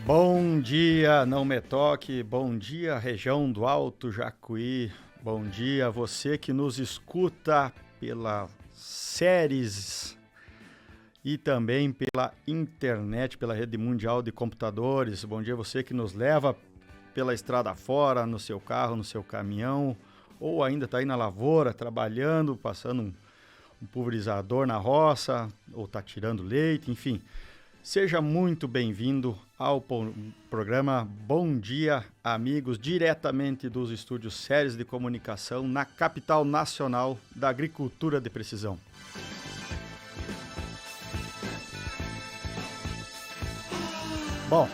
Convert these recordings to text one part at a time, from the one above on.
Bom dia, não me toque. Bom dia, região do Alto Jacuí. Bom dia, você que nos escuta pela séries e também pela internet, pela rede mundial de computadores. Bom dia, você que nos leva pela estrada fora, no seu carro, no seu caminhão, ou ainda está aí na lavoura, trabalhando, passando um pulverizador na roça, ou está tirando leite, enfim. Seja muito bem-vindo ao programa Bom Dia, amigos, diretamente dos estúdios Séries de Comunicação na capital nacional da agricultura de precisão. Bom,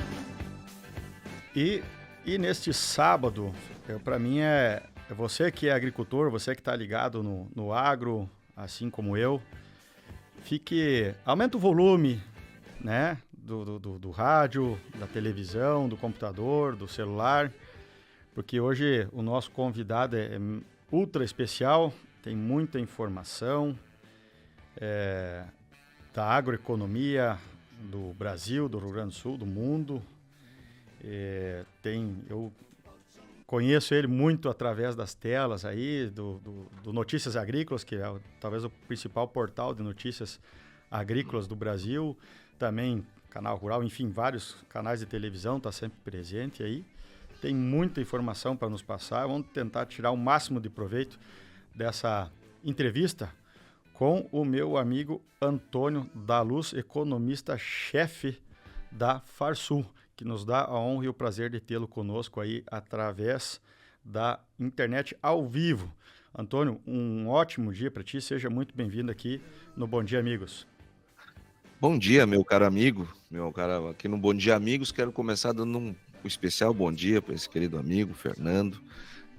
e neste sábado, para mim é você que é agricultor, você que está ligado no agro, assim como eu, aumenta o volume, né? Do rádio, da televisão, do computador, do celular, porque hoje o nosso convidado é ultra especial, tem muita informação da agroeconomia do Brasil, do Rio Grande do Sul, do mundo. Eu conheço ele muito através das telas aí, do Notícias Agrícolas, que é talvez o principal portal de notícias agrícolas do Brasil, também Canal Rural, enfim, vários canais de televisão, está sempre presente aí. Tem muita informação para nos passar, vamos tentar tirar o máximo de proveito dessa entrevista com o meu amigo Antônio da Luz, economista-chefe da Farsul, que nos dá a honra e o prazer de tê-lo conosco aí através da internet ao vivo. Antônio, um ótimo dia para ti, seja muito bem-vindo aqui no Bom Dia Amigos. Bom dia, meu caro amigo, aqui no Bom Dia Amigos, quero começar dando um especial bom dia para esse querido amigo, Fernando.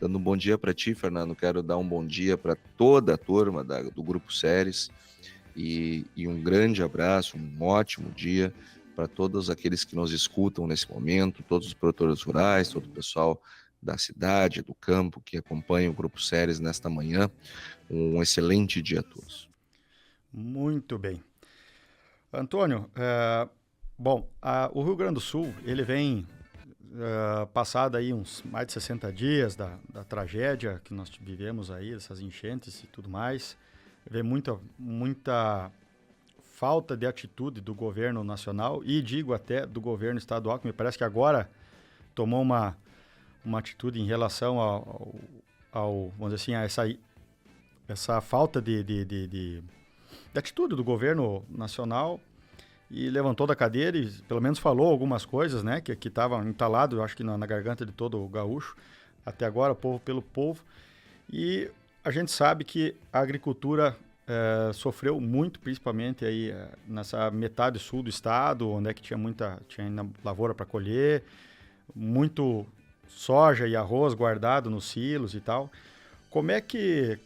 Dando um bom dia para ti, Fernando, quero dar um bom dia para toda a turma do Grupo Séries e um grande abraço, um ótimo dia para todos aqueles que nos escutam nesse momento, todos os produtores rurais, todo o pessoal da cidade, do campo, que acompanha o Grupo Séries nesta manhã. Um excelente dia a todos. Muito bem. Antônio, o Rio Grande do Sul, ele vem passado aí uns mais de 60 dias da tragédia que nós vivemos aí, essas enchentes e tudo mais. Vê muita falta de atitude do governo nacional e digo até do governo estadual, que me parece que agora tomou uma atitude em relação vamos dizer assim, a essa falta de atitude do governo nacional, e levantou da cadeira e pelo menos falou algumas coisas, né, que estavam entaladas, eu acho que na garganta de todo o gaúcho, até agora, povo pelo povo. E a gente sabe que a agricultura sofreu muito, principalmente aí nessa metade sul do estado, onde é que tinha ainda lavoura para colher, muito soja e arroz guardado nos silos e tal. Como é que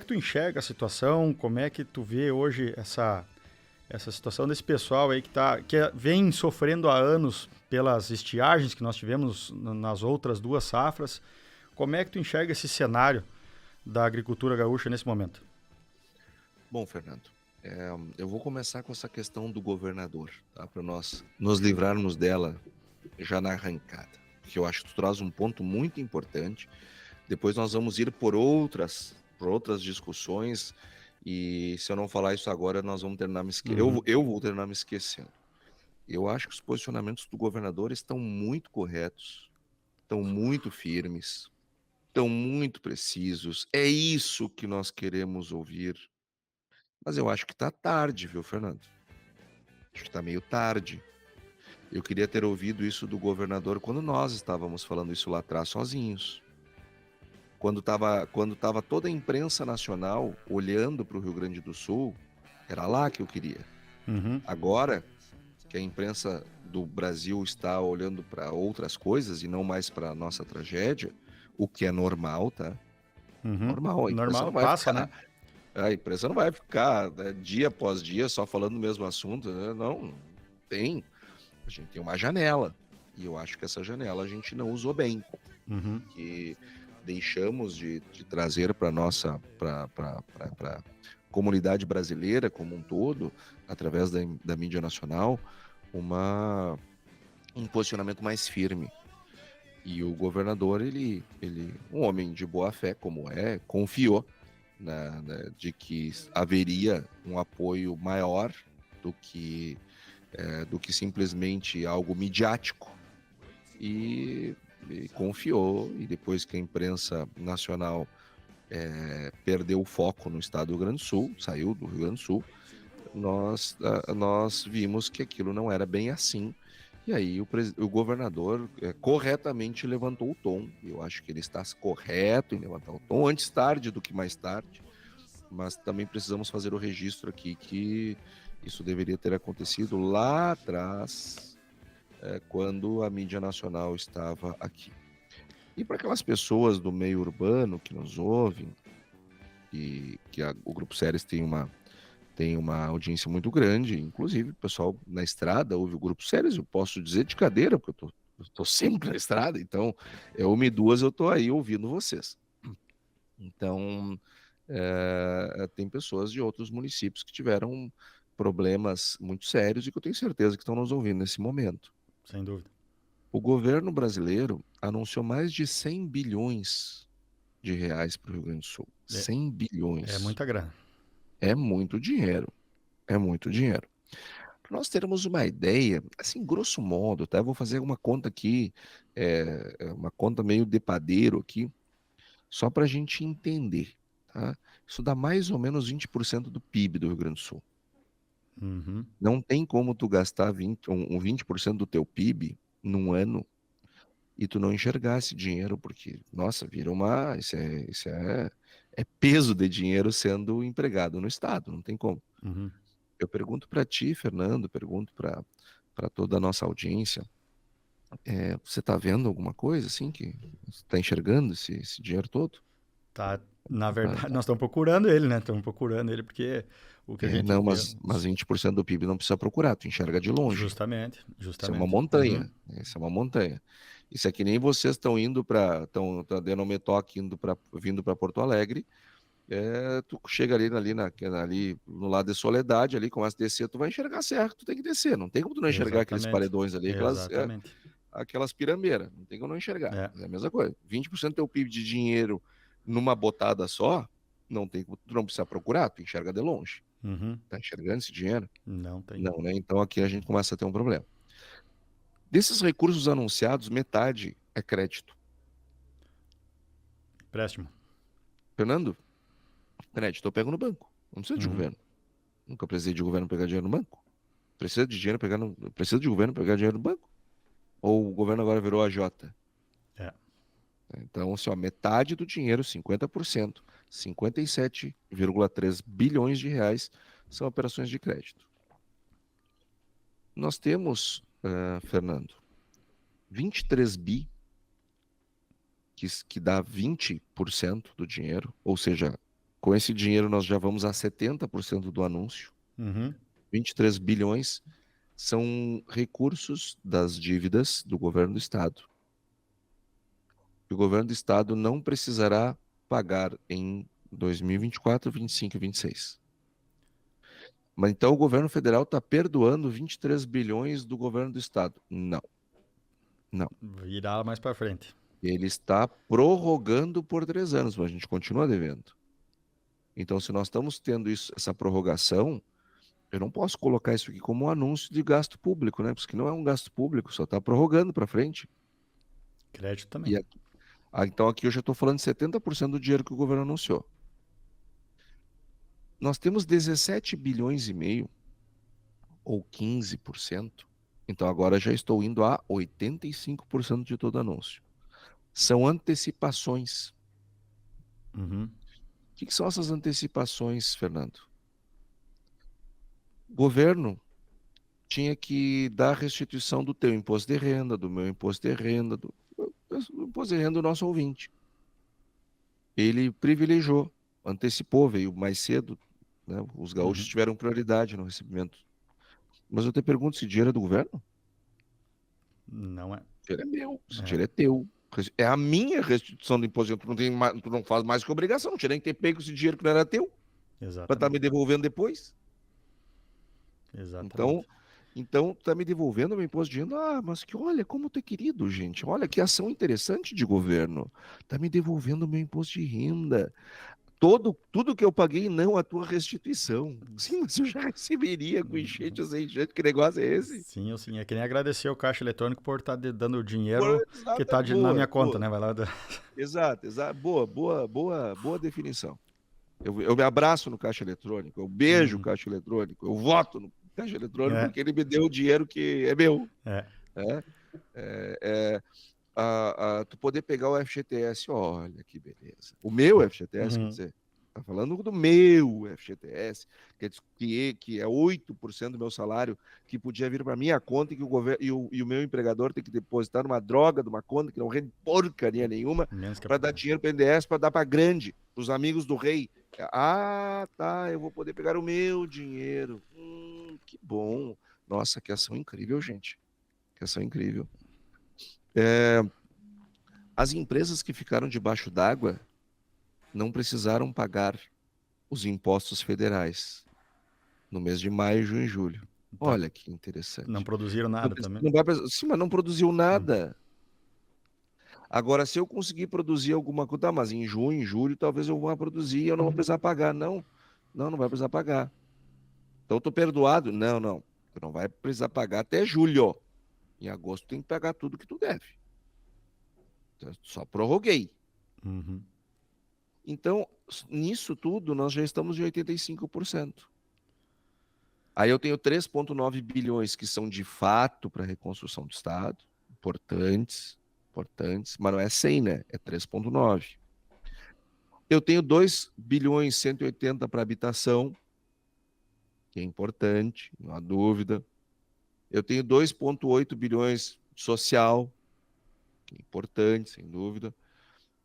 tu enxerga a situação? Como é que tu vê hoje essa situação desse pessoal aí que vem sofrendo há anos pelas estiagens que nós tivemos nas outras duas safras? Como é que tu enxerga esse cenário da agricultura gaúcha nesse momento? Bom, Fernando, eu vou começar com essa questão do governador, tá? Para nós nos livrarmos dela já na arrancada, que eu acho que tu traz um ponto muito importante. Depois nós vamos ir por outras discussões, e se eu não falar isso agora, nós vamos terminar me esquecendo. Eu vou terminar me esquecendo. Eu acho que os posicionamentos do governador estão muito corretos, estão muito firmes, estão muito precisos. É isso que nós queremos ouvir. Mas eu acho que está tarde, viu, Fernando? Acho que está meio tarde. Eu queria ter ouvido isso do governador quando nós estávamos falando isso lá atrás sozinhos. Quando estava toda a imprensa nacional olhando para o Rio Grande do Sul, era lá que eu queria. Agora que a imprensa do Brasil está olhando para outras coisas e não mais para a nossa tragédia, o que é normal, tá? Normal, a imprensa não vai passa, ficar, né? a imprensa não vai ficar, né, dia após dia só falando do mesmo assunto, né? Não tem. A gente tem uma janela, e eu acho que essa janela a gente não usou bem. Que deixamos de trazer para nossa para comunidade brasileira como um todo, através da mídia nacional, uma um posicionamento mais firme. E o governador, um homem de boa fé, como confiou de que haveria um apoio maior do que simplesmente algo midiático. E confiou, e depois que a imprensa nacional perdeu o foco no estado do Rio Grande do Sul, saiu do Rio Grande do Sul, nós vimos que aquilo não era bem assim. E aí o governador corretamente levantou o tom. Eu acho que ele está correto em levantar o tom, antes tarde do que mais tarde. Mas também precisamos fazer o registro aqui que isso deveria ter acontecido lá atrás, quando a mídia nacional estava aqui. E para aquelas pessoas do meio urbano que nos ouvem, o Grupo Séries tem uma audiência muito grande, inclusive o pessoal na estrada ouve o Grupo Séries, eu posso dizer de cadeira, porque eu tô sempre na estrada, então 1h02 eu tô aí ouvindo vocês. Então, tem pessoas de outros municípios que tiveram problemas muito sérios e que eu tenho certeza que estão nos ouvindo nesse momento. Sem dúvida. O governo brasileiro anunciou mais de 100 bilhões de reais para o Rio Grande do Sul. 100 bilhões. É muita grana. É muito dinheiro. É muito dinheiro. Para nós termos uma ideia, assim, grosso modo, tá? Eu vou fazer uma conta aqui, uma conta meio de padeiro aqui, só para a gente entender, tá? Isso dá mais ou menos 20% do PIB do Rio Grande do Sul. Uhum. Não tem como tu gastar 20% do teu PIB num ano e tu não enxergar esse dinheiro, porque, nossa, isso é peso de dinheiro sendo empregado no Estado, não tem como. Uhum. Eu pergunto para ti, Fernando, pergunto para toda a nossa audiência, você está vendo alguma coisa assim, que você está enxergando esse dinheiro todo? Tá, na verdade, nós estamos procurando ele, né? Estamos procurando ele porque o que a gente Não, vê... mas 20% do PIB não precisa procurar, tu enxerga de longe. Justamente. Isso é uma montanha. Isso é uma montanha. Isso é que nem vocês estão indo para. Estão dando um metoque vindo para Porto Alegre. Tu chega ali no lado de Soledade, ali, começa a descer, tu vai enxergar certo, tu tem que descer. Não tem como tu não enxergar aqueles paredões ali, aquelas pirambeiras. Não tem como não enxergar. É a mesma coisa. 20% do teu PIB de dinheiro numa botada só, não tem como tu não precisa procurar, tu enxerga de longe. Uhum. Tá enxergando esse dinheiro? Não tem. Não, né? Então aqui a gente começa a ter um problema. Desses recursos anunciados, metade é crédito. Empréstimo. Fernando, crédito eu pego no banco. Não precisa de governo. Nunca precisei de governo pegar dinheiro no banco. Precisa de governo pegar dinheiro no banco? Ou o governo agora virou AJ? Então, assim, metade do dinheiro, 50%, 57,3 bilhões de reais são operações de crédito. Nós temos, Fernando, 23 bi, que dá 20% do dinheiro, ou seja, com esse dinheiro nós já vamos a 70% do anúncio. 23 bilhões são recursos das dívidas do governo do Estado. O governo do Estado não precisará pagar em 2024, 2025 e 2026. Mas então o governo federal está perdoando 23 bilhões do governo do Estado. Não. Virá mais para frente. Ele está prorrogando por 3 anos, mas a gente continua devendo. Então, se nós estamos tendo essa prorrogação, eu não posso colocar isso aqui como um anúncio de gasto público, né? Porque não é um gasto público, só está prorrogando para frente. Crédito também. Então aqui eu já estou falando de 70% do dinheiro que o governo anunciou. Nós temos 17 bilhões e meio, ou 15%. Então agora já estou indo a 85% de todo anúncio. São antecipações. O que são essas antecipações, Fernando? O governo tinha que dar restituição do teu imposto de renda, do meu imposto de renda, do imposto de renda do nosso ouvinte. Ele privilegiou, antecipou, veio mais cedo, né? Os gaúchos tiveram prioridade no recebimento. Mas eu te pergunto, esse dinheiro é do governo? Não é. Esse dinheiro é meu, esse dinheiro é teu. É a minha restituição do imposto. Tu não faz mais que obrigação, não tinha nem que ter pego esse dinheiro que não era teu. Para estar me devolvendo depois. Exatamente. Então, Então, tu tá me devolvendo meu imposto de renda. Ah, mas que olha, como tu é querido, gente. Olha que ação interessante de governo. Tá me devolvendo meu imposto de renda. Tudo que eu paguei, não a tua restituição. Sim, mas eu já receberia com enchente ou sem enchente. Que negócio é esse? Sim, ou sim. É que nem agradecer o caixa eletrônico por estar dando o dinheiro que Exata, está na boa, minha conta, boa. né? Vai lá. Exato, exato. Boa definição. Eu me abraço no caixa eletrônico, eu beijo o Uhum. caixa eletrônico, eu voto no caixa eletrônico É, porque ele me deu o dinheiro que é meu. é. Né? É, tu poder pegar o FGTS, olha que beleza. O meu FGTS, quer Uhum. dizer, tá falando do meu FGTS, que é 8% do meu salário, que podia vir para minha conta e que o governo e o meu empregador tem que depositar numa droga de uma conta que não rende porcaria nenhuma Menos que a para dar dinheiro para o NDES, para dar para grande, para os amigos do rei. Ah, tá, eu vou poder pegar o meu dinheiro. Que bom. Nossa, que ação incrível, gente. Que ação incrível. As empresas que ficaram debaixo d'água não precisaram pagar os impostos federais no mês de maio, junho e julho. Tá. Olha que Não interessante. produziram Não, nada também. não vai, sim, mas não produziu Hum. nada. Agora, se eu conseguir produzir alguma coisa, tá, mas em junho, em julho, talvez eu vá produzir e eu não vou precisar pagar. Não, não vai precisar pagar. Então, eu tô perdoado? Não, não. Tu não vai precisar pagar até julho. Em agosto tem que pagar tudo que tu deve. Então, só prorroguei. Uhum. Então, nisso tudo, nós já estamos em 85%. Aí eu tenho 3,9 bilhões que são de fato para a reconstrução do Estado, importantes, importantes, mas não é 100, né? É 3,9. Eu tenho 2 bilhões 180 para habitação, que é importante, não há dúvida. Eu tenho 2,8 bilhões social, que é importante, sem dúvida.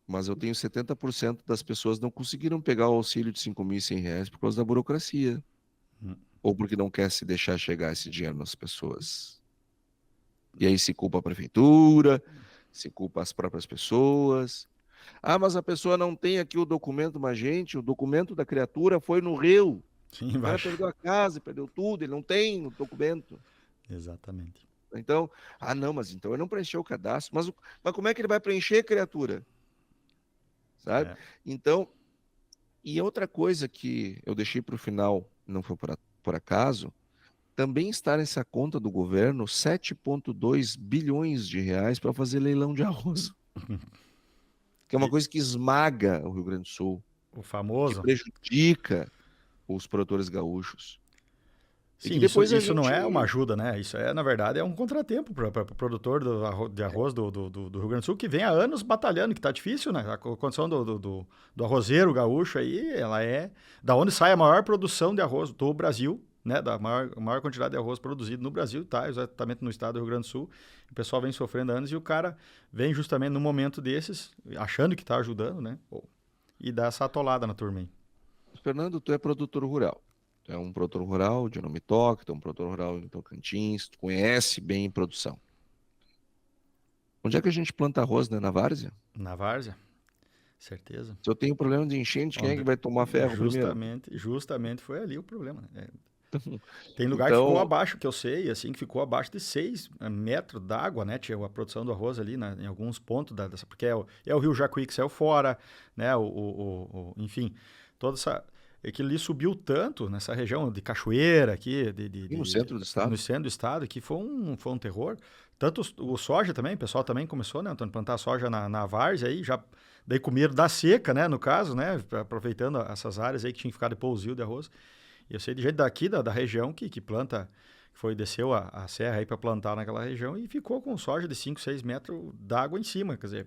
Mas eu tenho 70% das pessoas não conseguiram pegar o auxílio de R$ 5.100 por causa da burocracia. Hum. Ou porque não quer se deixar chegar esse dinheiro nas pessoas. E aí se culpa a prefeitura, se culpa as próprias pessoas. Ah, mas a pessoa não tem aqui o documento, mas gente, o documento da criatura foi no rio. Sim, O vai. cara perdeu a casa, perdeu tudo, ele não tem o documento. Exatamente. Então, não, mas então ele não preencheu o cadastro. Mas como é que ele vai preencher, criatura? Sabe? É. Então, e outra coisa que eu deixei para o final, não foi por acaso, também está nessa conta do governo 7,2 bilhões de reais para fazer leilão de arroz, que é uma E coisa que esmaga o Rio Grande do Sul, o que famoso. prejudica os produtores gaúchos. E Sim, que isso, depois a isso não gente. é uma ajuda, né? Isso é, na verdade, é um contratempo para o produtor de arroz do Rio Grande do Sul, que vem há anos batalhando, que está difícil, né? A condição do arrozeiro gaúcho aí, ela é da onde sai a maior produção de arroz do Brasil, né? Da maior quantidade de arroz produzido no Brasil, tá? Exatamente no estado do Rio Grande do Sul. O pessoal vem sofrendo há anos e o cara vem justamente no momento desses, achando que está ajudando, né? Pô, e dá essa atolada na turma aí. Fernando, tu é produtor rural. Tu é um produtor rural de Nome Toque, tu é um produtor rural em Tocantins, tu conhece bem produção. Onde é que a gente planta arroz, né? Na várzea? Na várzea, certeza. Se eu tenho problema de enchente, quem é que vai tomar ferro primeiro? Justamente foi ali o problema, né? Tem lugar que ficou Então, abaixo, que eu sei, assim, que ficou abaixo de 6 metros d'água, né? Tinha a produção do arroz ali, né, em alguns pontos, porque é o rio Jacuí que saiu fora, né? Enfim, toda essa... Aquilo ali subiu tanto nessa região de Cachoeira aqui, e no centro do no estado? centro do estado, que foi um terror. Tanto o soja também, o pessoal também começou, né, Antônio, plantar soja na várzea aí, já... Daí com medo da seca, né, no caso, né, aproveitando essas áreas aí que tinha que ficar de pousio de arroz. E eu sei de gente daqui da região que planta, desceu a serra aí para plantar naquela região e ficou com soja de 5, 6 metros d'água em cima. Quer dizer,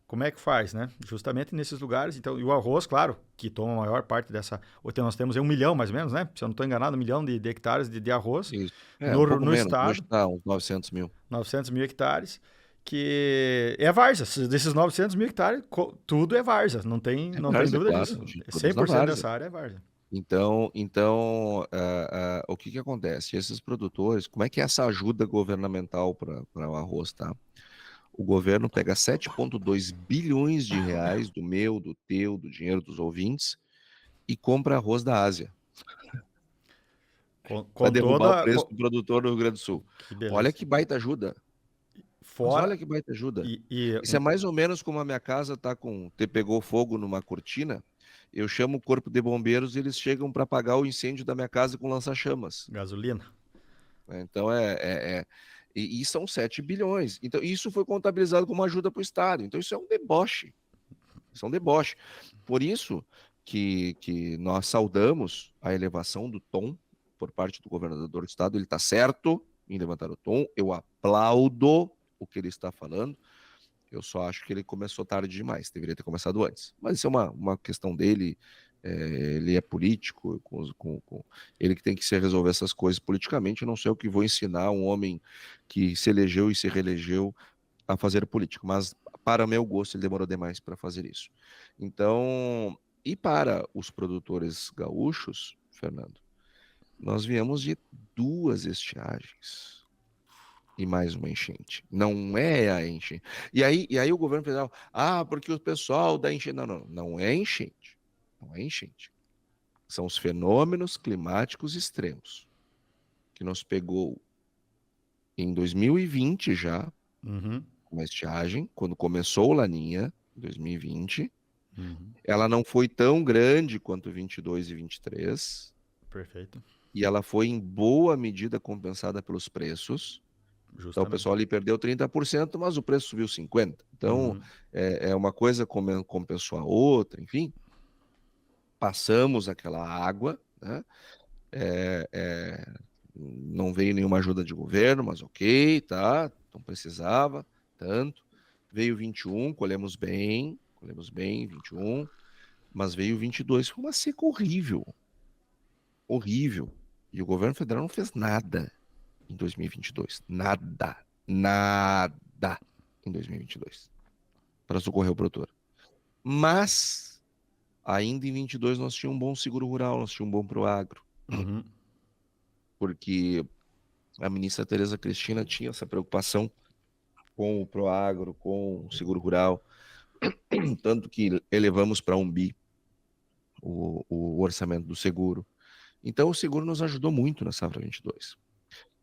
como é que faz, né? Justamente nesses lugares. Então, e o arroz, claro, que toma a maior parte dessa. Nós temos aí 1 milhão, mais ou menos, né? Se eu não estou enganado, 1 milhão de hectares de arroz Isso. Um pouco no menos. Hoje estado, está uns 900 mil. 900 mil hectares, que é várzea. Desses 900 mil hectares, tudo é várzea. Não tem, É não tem várzea, dúvida claro. disso. A gente produz na 100% várzea. dessa área é várzea. Então, o que acontece? Esses produtores, como é que é essa ajuda governamental para o arroz, tá? O governo pega 7,2 bilhões de reais do meu, do teu, do dinheiro dos ouvintes e compra arroz da Ásia. para Com derrubar o toda. preço do produtor no Rio Grande do Sul. Que Olha beleza. que baita ajuda. Mas Fora. olha que baita ajuda. E Isso é mais ou menos como a minha casa pegou fogo numa cortina. Eu chamo o corpo de bombeiros e eles chegam para apagar o incêndio da minha casa com lança-chamas. gasolina. Então e são 7 bilhões. Então isso foi contabilizado como ajuda para o Estado. Então isso é um deboche. Isso é um deboche. Por isso que nós saudamos a elevação do tom por parte do governador do Estado. Ele está certo em levantar o tom. Eu aplaudo o que ele está falando. Eu só acho que ele começou tarde demais, deveria ter começado antes. Mas isso é uma questão dele, ele é político, ele que tem que se resolver essas coisas politicamente. Eu não sei o que vou ensinar um homem que se elegeu e se reelegeu a fazer política, mas para meu gosto ele demorou demais para fazer isso. Então, e para os produtores gaúchos, Fernando, nós viemos de 2 estiagens e mais uma enchente. Não é a enchente. E aí o governo federal, porque o pessoal da enchente. Não é enchente. Não é enchente. São os fenômenos climáticos extremos que nos pegou em 2020 já, Uhum. uma estiagem, quando começou o Laninha, em 2020. Uhum. Ela não foi tão grande quanto 22 e 23, Perfeito. e ela foi em boa medida compensada pelos preços. Então o Justamente. pessoal ali perdeu 30%, mas o preço subiu 50%. Então Uhum. uma coisa compensou a outra, enfim. Passamos aquela água, né? Não veio nenhuma ajuda de governo, mas ok, tá? Não precisava tanto. Veio 21, colhemos bem 21, mas veio 22, foi uma seca horrível, horrível. E o governo federal não fez nada em 2022, nada em 2022 para socorrer o produtor. Mas ainda em 22 nós tínhamos um bom seguro rural, nós tínhamos um bom Proagro, Uhum. porque a ministra Tereza Cristina tinha essa preocupação com o Proagro, com o seguro rural, tanto que elevamos para 1 bi o orçamento do seguro. Então o seguro nos ajudou muito na safra 22.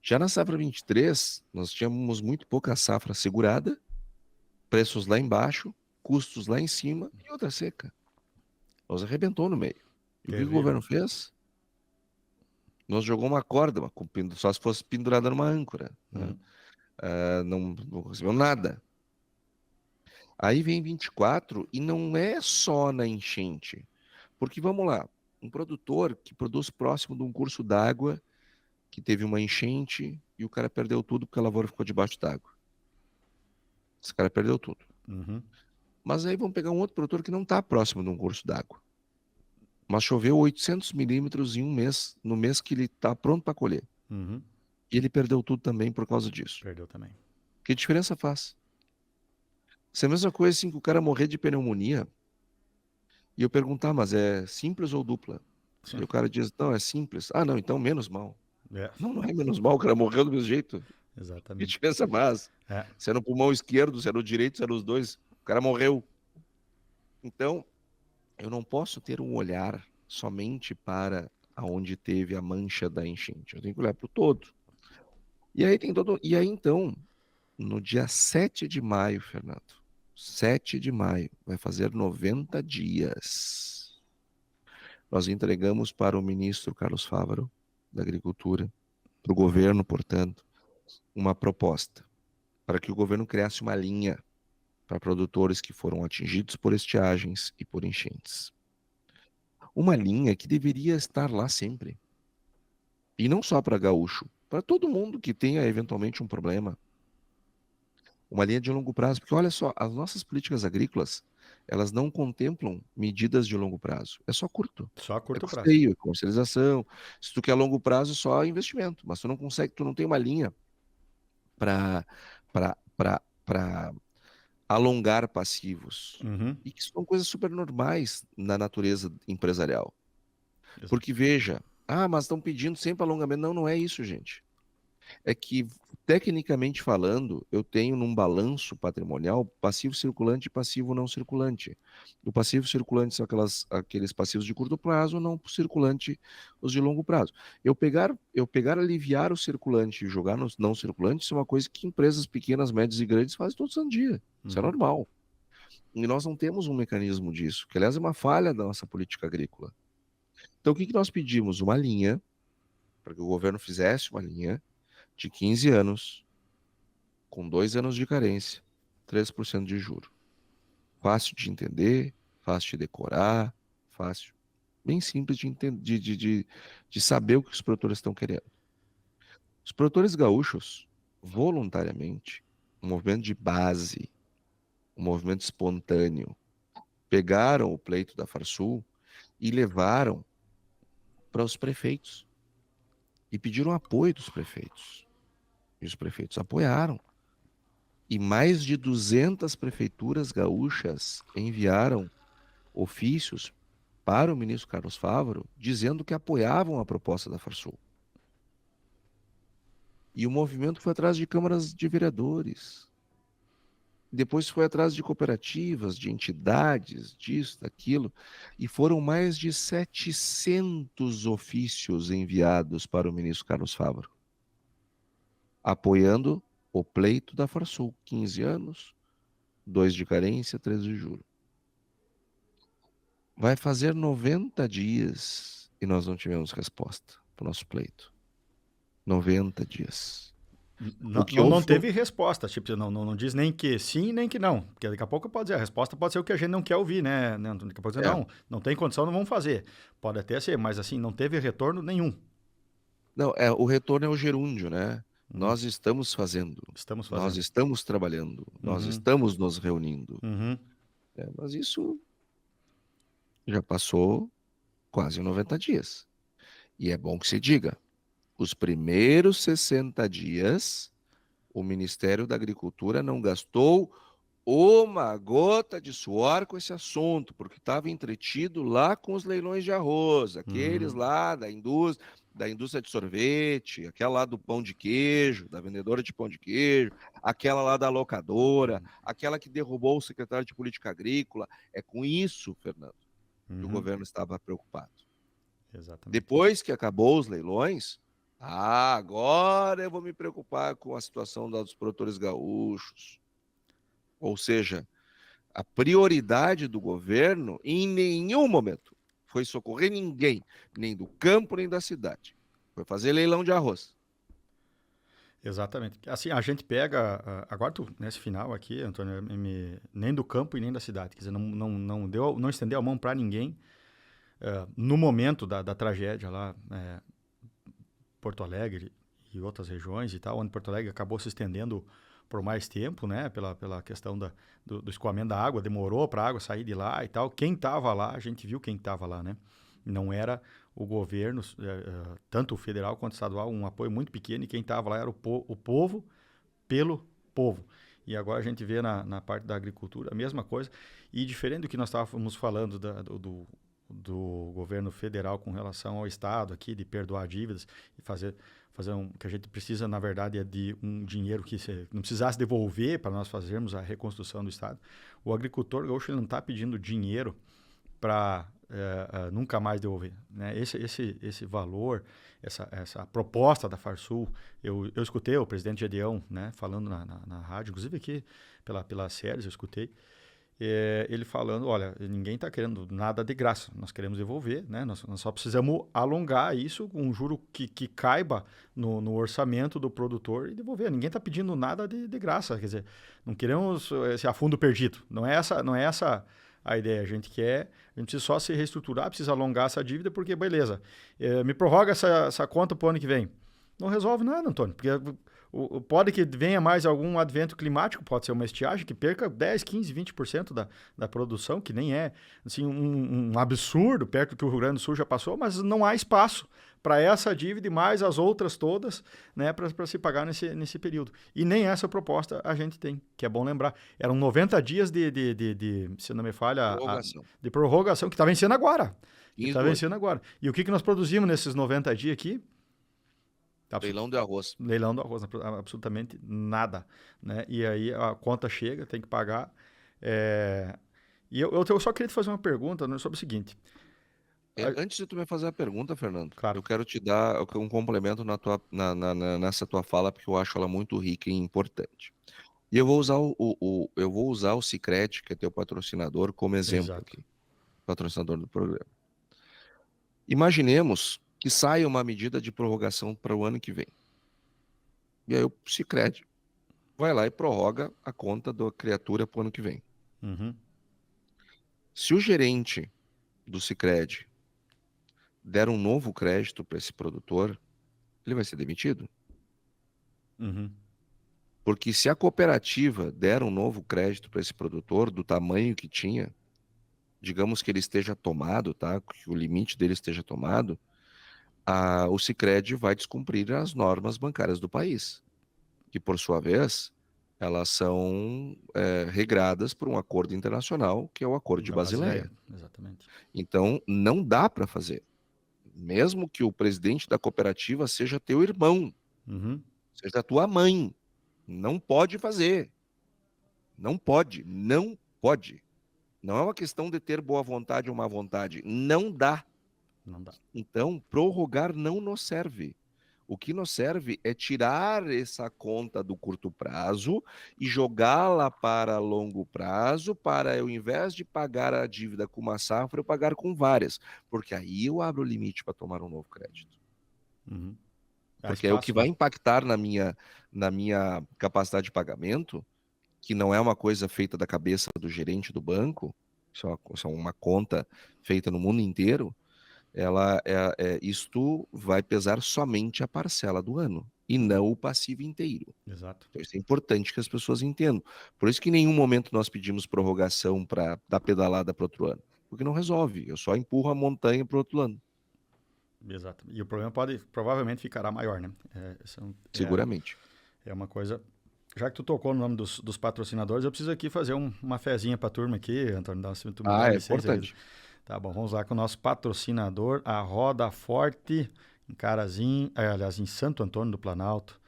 Já na safra 23, nós tínhamos muito pouca safra segurada, preços lá embaixo, custos lá em cima e outra seca. Nos arrebentou no meio. E o que o Terrível. governo fez? Nos jogou uma corda, só se fosse pendurada numa âncora. Né? Uhum. Não recebeu nada. Aí vem 24 e não é só na enchente. Porque vamos lá, um produtor que produz próximo de um curso d'água, que teve uma enchente e o cara perdeu tudo porque a lavoura ficou debaixo d'água. Esse cara perdeu tudo. Uhum. Mas aí vamos pegar um outro produtor que não está próximo de um curso d'água. Mas choveu 800 milímetros em um mês, no mês que ele está pronto para colher. Uhum. E ele perdeu tudo também por causa disso. Perdeu também. Que diferença faz? Se é a mesma coisa assim que o cara morrer de pneumonia e eu perguntar, mas é simples ou dupla? Sim. E o cara diz, não, é simples. Não, então menos mal. É, Não é menos mal, o cara morreu do mesmo jeito. Que exatamente. diferença faz? É. Se é no pulmão esquerdo, se é no direito, se é nos dois, o cara morreu. Então, eu não posso ter um olhar somente para aonde teve a mancha da enchente. Eu tenho que olhar para o todo. E aí então, no dia 7 de maio, Fernando, 7 de maio, vai fazer 90 dias. Nós entregamos para o ministro Carlos Fávaro, da Agricultura, para o governo, portanto, uma proposta para que o governo criasse uma linha para produtores que foram atingidos por estiagens e por enchentes. Uma linha que deveria estar lá sempre. E não só para gaúcho, para todo mundo que tenha eventualmente um problema. Uma linha de longo prazo, porque olha só, as nossas políticas agrícolas, elas não contemplam medidas de longo prazo. É só curto. Só a É curto prazo. custeio, é comercialização. Se tu quer longo prazo, é só investimento. Mas tu não consegue, tu não tem uma linha para alongar passivos. Uhum. E que são coisas super normais na natureza empresarial. Exato. Porque veja, mas estão pedindo sempre alongamento. Não, não é isso, gente. É que tecnicamente falando, eu tenho num balanço patrimonial passivo circulante e passivo não circulante. O passivo circulante são aqueles passivos de curto prazo, o não circulante os de longo prazo. Eu pegar, aliviar o circulante e jogar no não circulante, isso é uma coisa que empresas pequenas, médias e grandes fazem todo santo dia. Isso é normal. E nós não temos um mecanismo disso, que aliás é uma falha da nossa política agrícola. Então o que nós pedimos? Uma linha, para que o governo fizesse uma linha de 15 anos, com 2 anos de carência, 3% de juro. Fácil de entender, fácil de decorar, fácil, bem simples de saber o que os produtores estão querendo. Os produtores gaúchos, voluntariamente, um movimento de base, um movimento espontâneo, pegaram o pleito da Farsul e levaram para os prefeitos e pediram apoio dos prefeitos. E os prefeitos apoiaram. E mais de 200 prefeituras gaúchas enviaram ofícios para o ministro Carlos Fávaro dizendo que apoiavam a proposta da Farsul. E o movimento foi atrás de câmaras de vereadores. Depois foi atrás de cooperativas, de entidades, disso, daquilo. E foram mais de 700 ofícios enviados para o ministro Carlos Fávaro, apoiando o pleito da Farsul. 15 anos, 2 de carência, 3 de juro. Vai fazer 90 dias e nós não tivemos resposta para o nosso pleito. 90 dias. Não teve resposta, tipo, não diz nem que sim, nem que não. Porque daqui a pouco pode dizer, a resposta pode ser o que a gente não quer ouvir, né? Daqui a pouco dizer, não tem condição, não vamos fazer. Pode até ser, mas assim, não teve retorno nenhum. Não, o retorno é o gerúndio, né? Nós estamos fazendo. Nós estamos trabalhando. Nós estamos nos reunindo. Mas isso já passou quase 90 dias. E é bom que se diga, os primeiros 60 dias, o Ministério da Agricultura não gastou uma gota de suor com esse assunto, porque estava entretido lá com os leilões de arroz, aqueles lá da indústria de sorvete, aquela lá do pão de queijo, da vendedora de pão de queijo, aquela lá da locadora, aquela que derrubou o secretário de Política Agrícola. É com isso, Fernando, que o governo estava preocupado. Exatamente. Depois que acabou os leilões, agora eu vou me preocupar com a situação dos produtores gaúchos. Ou seja, a prioridade do governo em nenhum momento foi socorrer ninguém, nem do campo, nem da cidade. Foi fazer leilão de arroz. Exatamente. Assim, a gente pega, agora nesse final aqui, Antônio, nem do campo e nem da cidade. Quer dizer, não estendeu a mão para ninguém no momento da tragédia lá, Porto Alegre e outras regiões e tal, onde Porto Alegre acabou se estendendo por mais tempo, né, pela questão do escoamento da água, demorou para a água sair de lá e tal. Quem estava lá, a gente viu quem estava lá, né? Não era o governo, tanto o federal quanto o estadual, um apoio muito pequeno, e quem estava lá era o povo pelo povo. E agora a gente vê na parte da agricultura a mesma coisa. E diferente do que nós estávamos falando do governo federal com relação ao Estado aqui, de perdoar dívidas e fazer que a gente precisa, na verdade, é de um dinheiro que não precisasse devolver para nós fazermos a reconstrução do Estado. O agricultor gaúcho não está pedindo dinheiro para nunca mais devolver, né? Esse valor, essa proposta da Farsul, eu escutei o presidente Gedeão, né, falando na rádio, inclusive aqui pelas séries eu escutei, ele falando, olha, ninguém está querendo nada de graça, nós queremos devolver, né? Nós só precisamos alongar isso com um juro que caiba no orçamento do produtor e devolver. Ninguém está pedindo nada de graça, quer dizer, não queremos esse afundo perdido, não é essa a ideia. A gente precisa só se reestruturar, precisa alongar essa dívida, porque beleza, me prorroga essa conta para o ano que vem. Não resolve nada, Antônio, porque pode que venha mais algum advento climático, pode ser uma estiagem que perca 10, 15, 20% da produção, que nem é assim, um absurdo perto do que o Rio Grande do Sul já passou, mas não há espaço para essa dívida e mais as outras todas, né, para se pagar nesse período. E nem essa proposta a gente tem, que é bom lembrar. Eram 90 dias se não me falha, de prorrogação, que está vencendo agora. E o que nós produzimos nesses 90 dias aqui? Leilão de arroz. Leilão do arroz, absolutamente nada, né? E aí a conta chega, tem que pagar. E eu só queria te fazer uma pergunta, né, sobre o seguinte. Antes de tu me fazer a pergunta, Fernando, Claro. eu quero te dar um complemento nessa tua fala, porque eu acho ela muito rica e importante. E eu vou usar o Sicredi, que é teu patrocinador, como exemplo Exato. aqui, patrocinador do programa. Imaginemos que saia uma medida de prorrogação para o ano que vem. E aí o Sicredi vai lá e prorroga a conta da criatura para o ano que vem. Uhum. Se o gerente do Sicredi der um novo crédito para esse produtor, ele vai ser demitido. Uhum. Porque se a cooperativa der um novo crédito para esse produtor do tamanho que tinha, digamos que ele esteja tomado, tá? Que o limite dele esteja tomado, o Sicredi vai descumprir as normas bancárias do país, que por sua vez elas são regradas por um acordo internacional, que é o Acordo de Da Basileia. Exatamente. Então não dá para fazer. Mesmo que o presidente da cooperativa seja teu irmão, Uhum. seja tua mãe, não pode fazer. Não pode, não pode. Não é uma questão de ter boa vontade ou má vontade. Não dá. Não dá. Então, prorrogar não nos serve. O que nos serve é tirar essa conta do curto prazo e jogá-la para longo prazo, para eu, ao invés de pagar a dívida com uma safra, eu pagar com várias. Porque aí eu abro o limite para tomar um novo crédito. Uhum. Porque é o que vai impactar na minha capacidade de pagamento, que não é uma coisa feita da cabeça do gerente do banco, isso é uma conta feita no mundo inteiro, isto vai pesar somente a parcela do ano e não o passivo inteiro. Exato. Então isso é importante que as pessoas entendam. Por isso que em nenhum momento nós pedimos prorrogação para dar pedalada para outro ano, porque não resolve, eu só empurro a montanha para o outro ano. Exato. E o problema provavelmente ficará maior, né? Seguramente. É uma coisa. Já que tu tocou no nome dos patrocinadores, eu preciso aqui fazer uma fezinha pra turma aqui, Antônio. Tu me dá É licença aí. importante. Tá bom, vamos lá com o nosso patrocinador, a Roda Forte, em Carazinho, aliás, em Santo Antônio do Planalto.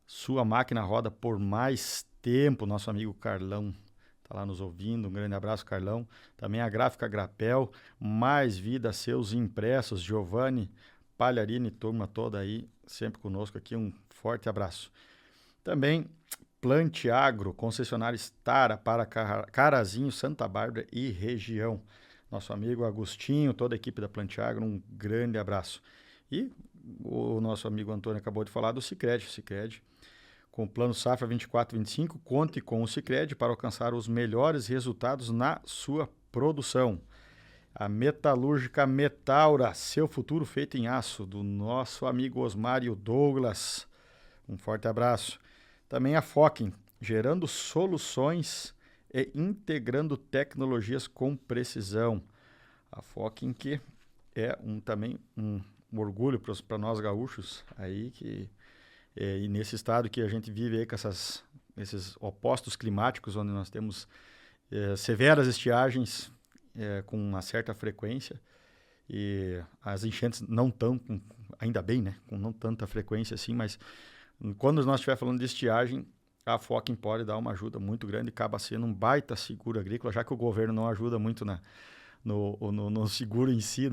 Sua máquina roda por mais tempo, nosso amigo Carlão tá lá nos ouvindo. Um grande abraço, Carlão. Também a Gráfica Grapel, Mais Vida, seus impressos. Giovanni Palharini, turma toda aí, sempre conosco aqui. Um forte abraço. Também Plante Agro, concessionária Stara para Carazinho, Santa Bárbara e região. Nosso amigo Agostinho, toda a equipe da Plante Agro, um grande abraço. E o nosso amigo Antônio acabou de falar do Sicredi. Sicredi, com o plano Safra 24-25, conte com o Sicredi para alcançar os melhores resultados na sua produção. A Metalúrgica Metaura, seu futuro feito em aço, do nosso amigo Osmário Douglas. Um forte abraço. Também a Fokin, gerando soluções e integrando tecnologias com precisão. A Fokin, que é também um orgulho para nós gaúchos aí, e nesse estado que a gente vive aí com esses opostos climáticos, onde nós temos severas estiagens com uma certa frequência, e as enchentes não tão, ainda bem, né, com não tanta frequência assim, mas quando nós estiver falando de estiagem, a Fokin pode dar uma ajuda muito grande e acaba sendo um baita seguro agrícola, já que o governo não ajuda muito no seguro em si,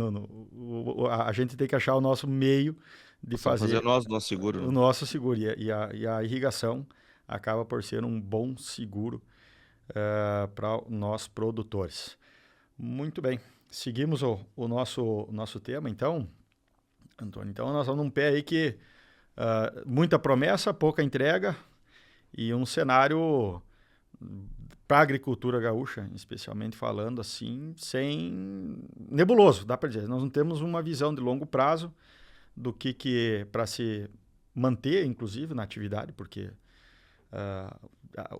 a gente tem que achar o nosso meio de fazer nós nosso seguro. O nosso seguro. E a irrigação acaba por ser um bom seguro para nós produtores. Muito bem. Seguimos o nosso tema, então, Antônio. Então, nós vamos num pé aí que muita promessa, pouca entrega e um cenário para a agricultura gaúcha, especialmente falando assim, sem nebuloso, dá para dizer. Nós não temos uma visão de longo prazo do que para se manter, inclusive, na atividade, porque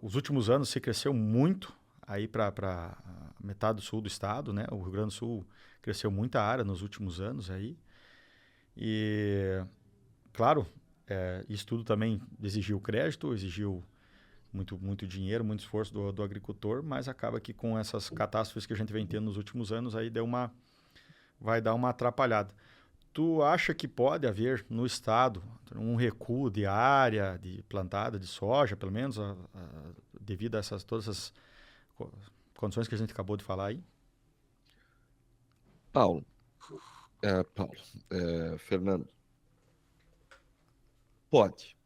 os últimos anos se cresceu muito aí para metade sul do estado, né? O Rio Grande do Sul cresceu muita área nos últimos anos aí. E, claro, isso tudo também exigiu crédito, exigiu muito dinheiro, muito esforço do agricultor, mas acaba que com essas catástrofes que a gente vem tendo nos últimos anos, aí vai dar uma atrapalhada. Tu acha que pode haver no estado um recuo de área de plantada de soja, pelo menos, devido a todas essas co- condições que a gente acabou de falar aí? Paulo, Fernando, pode,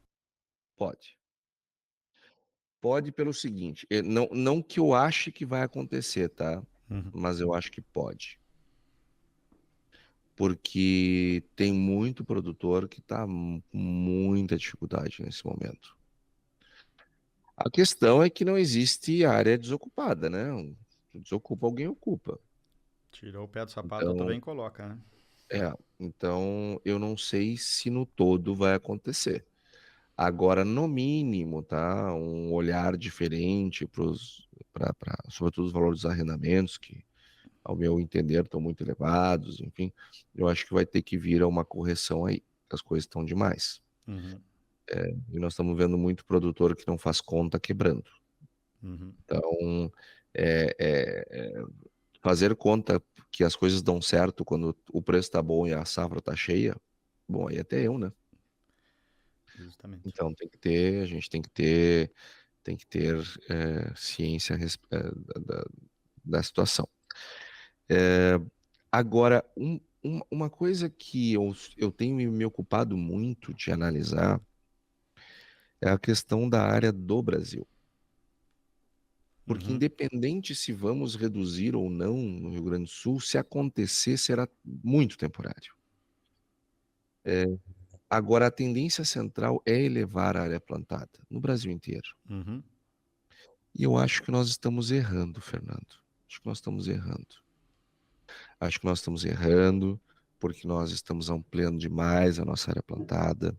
pode. Pode pelo seguinte, não que eu ache que vai acontecer, tá? Uhum. Mas eu acho que pode. Porque tem muito produtor que está com muita dificuldade nesse momento. A questão é que não existe área desocupada, né? Desocupa, alguém ocupa. Tirou o pé do sapato, outro Então, bem coloca, né? então eu não sei se no todo vai acontecer. Agora, no mínimo, tá? Um olhar diferente sobretudo os valores dos arrendamentos, que, ao meu entender, estão muito elevados, enfim, eu acho que vai ter que vir a uma correção aí. As coisas estão demais. Uhum. E nós estamos vendo muito produtor que não faz conta quebrando. Uhum. Então, é, é, é, fazer conta que as coisas dão certo quando o preço está bom e a safra está cheia, bom, aí até eu, né? Justamente. Então a gente tem que ter ciência da situação. Agora, uma coisa que eu tenho me ocupado muito de analisar é a questão da área do Brasil. Porque Uhum. independente se vamos reduzir ou não no Rio Grande do Sul, se acontecer, será muito temporário. Agora, a tendência central é elevar a área plantada no Brasil inteiro. Uhum. E eu acho que nós estamos errando, Fernando. Acho que nós estamos errando. Acho que nós estamos errando porque nós estamos ampliando demais a nossa área plantada.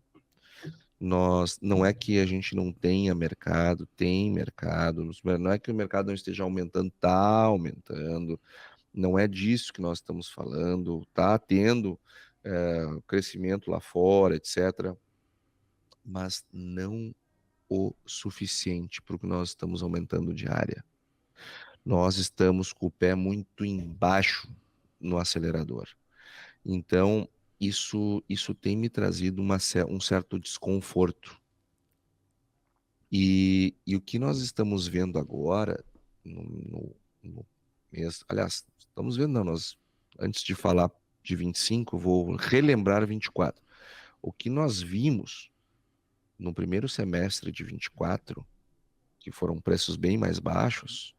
Não é que a gente não tenha mercado, tem mercado. Não é que o mercado não esteja aumentando, está aumentando. Não é disso que nós estamos falando. Está tendo crescimento lá fora, etc. Mas não o suficiente para o que nós estamos aumentando de área. Nós estamos com o pé muito embaixo no acelerador. Então, isso tem me trazido um certo desconforto. E o que nós estamos vendo agora, no mês, aliás, estamos vendo, não, antes de falar de 25, vou relembrar 24. O que nós vimos no primeiro semestre de 24, que foram preços bem mais baixos,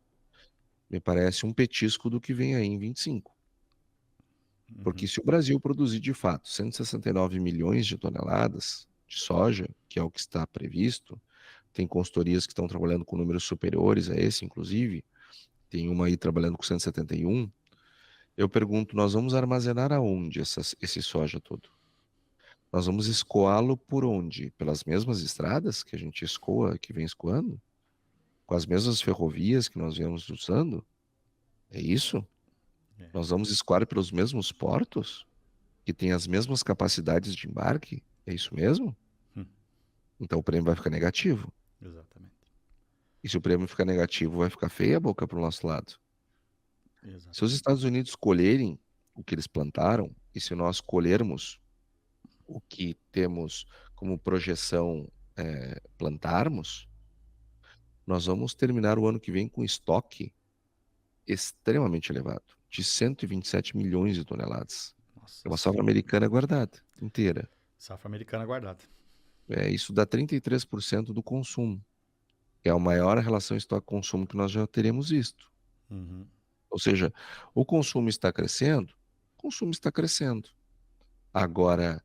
me parece um petisco do que vem aí em 25. Porque Uhum. se o Brasil produzir de fato 169 milhões de toneladas de soja, que é o que está previsto, tem consultorias que estão trabalhando com números superiores a esse, inclusive, tem uma aí trabalhando com 171, eu pergunto, nós vamos armazenar aonde esse soja todo? Nós vamos escoá-lo por onde? Pelas mesmas estradas que a gente escoa, que vem escoando? Com as mesmas ferrovias que nós viemos usando? É isso? É. Nós vamos escoar pelos mesmos portos? Que tem as mesmas capacidades de embarque? É isso mesmo? Hum. Então o prêmio vai ficar negativo. Exatamente. E se o prêmio ficar negativo, vai ficar feia a boca para o nosso lado. Se os Exatamente. Estados Unidos colherem o que eles plantaram, e se nós colhermos o que temos como projeção plantarmos, nós vamos terminar o ano que vem com estoque extremamente elevado, de 127 milhões de toneladas. É Nossa uma safra Senhora. americana guardada, inteira. Safra americana guardada. Isso dá 33% do consumo. É a maior relação estoque-consumo que nós já teremos visto. Uhum. Ou seja, o consumo está crescendo, o consumo está crescendo. Agora,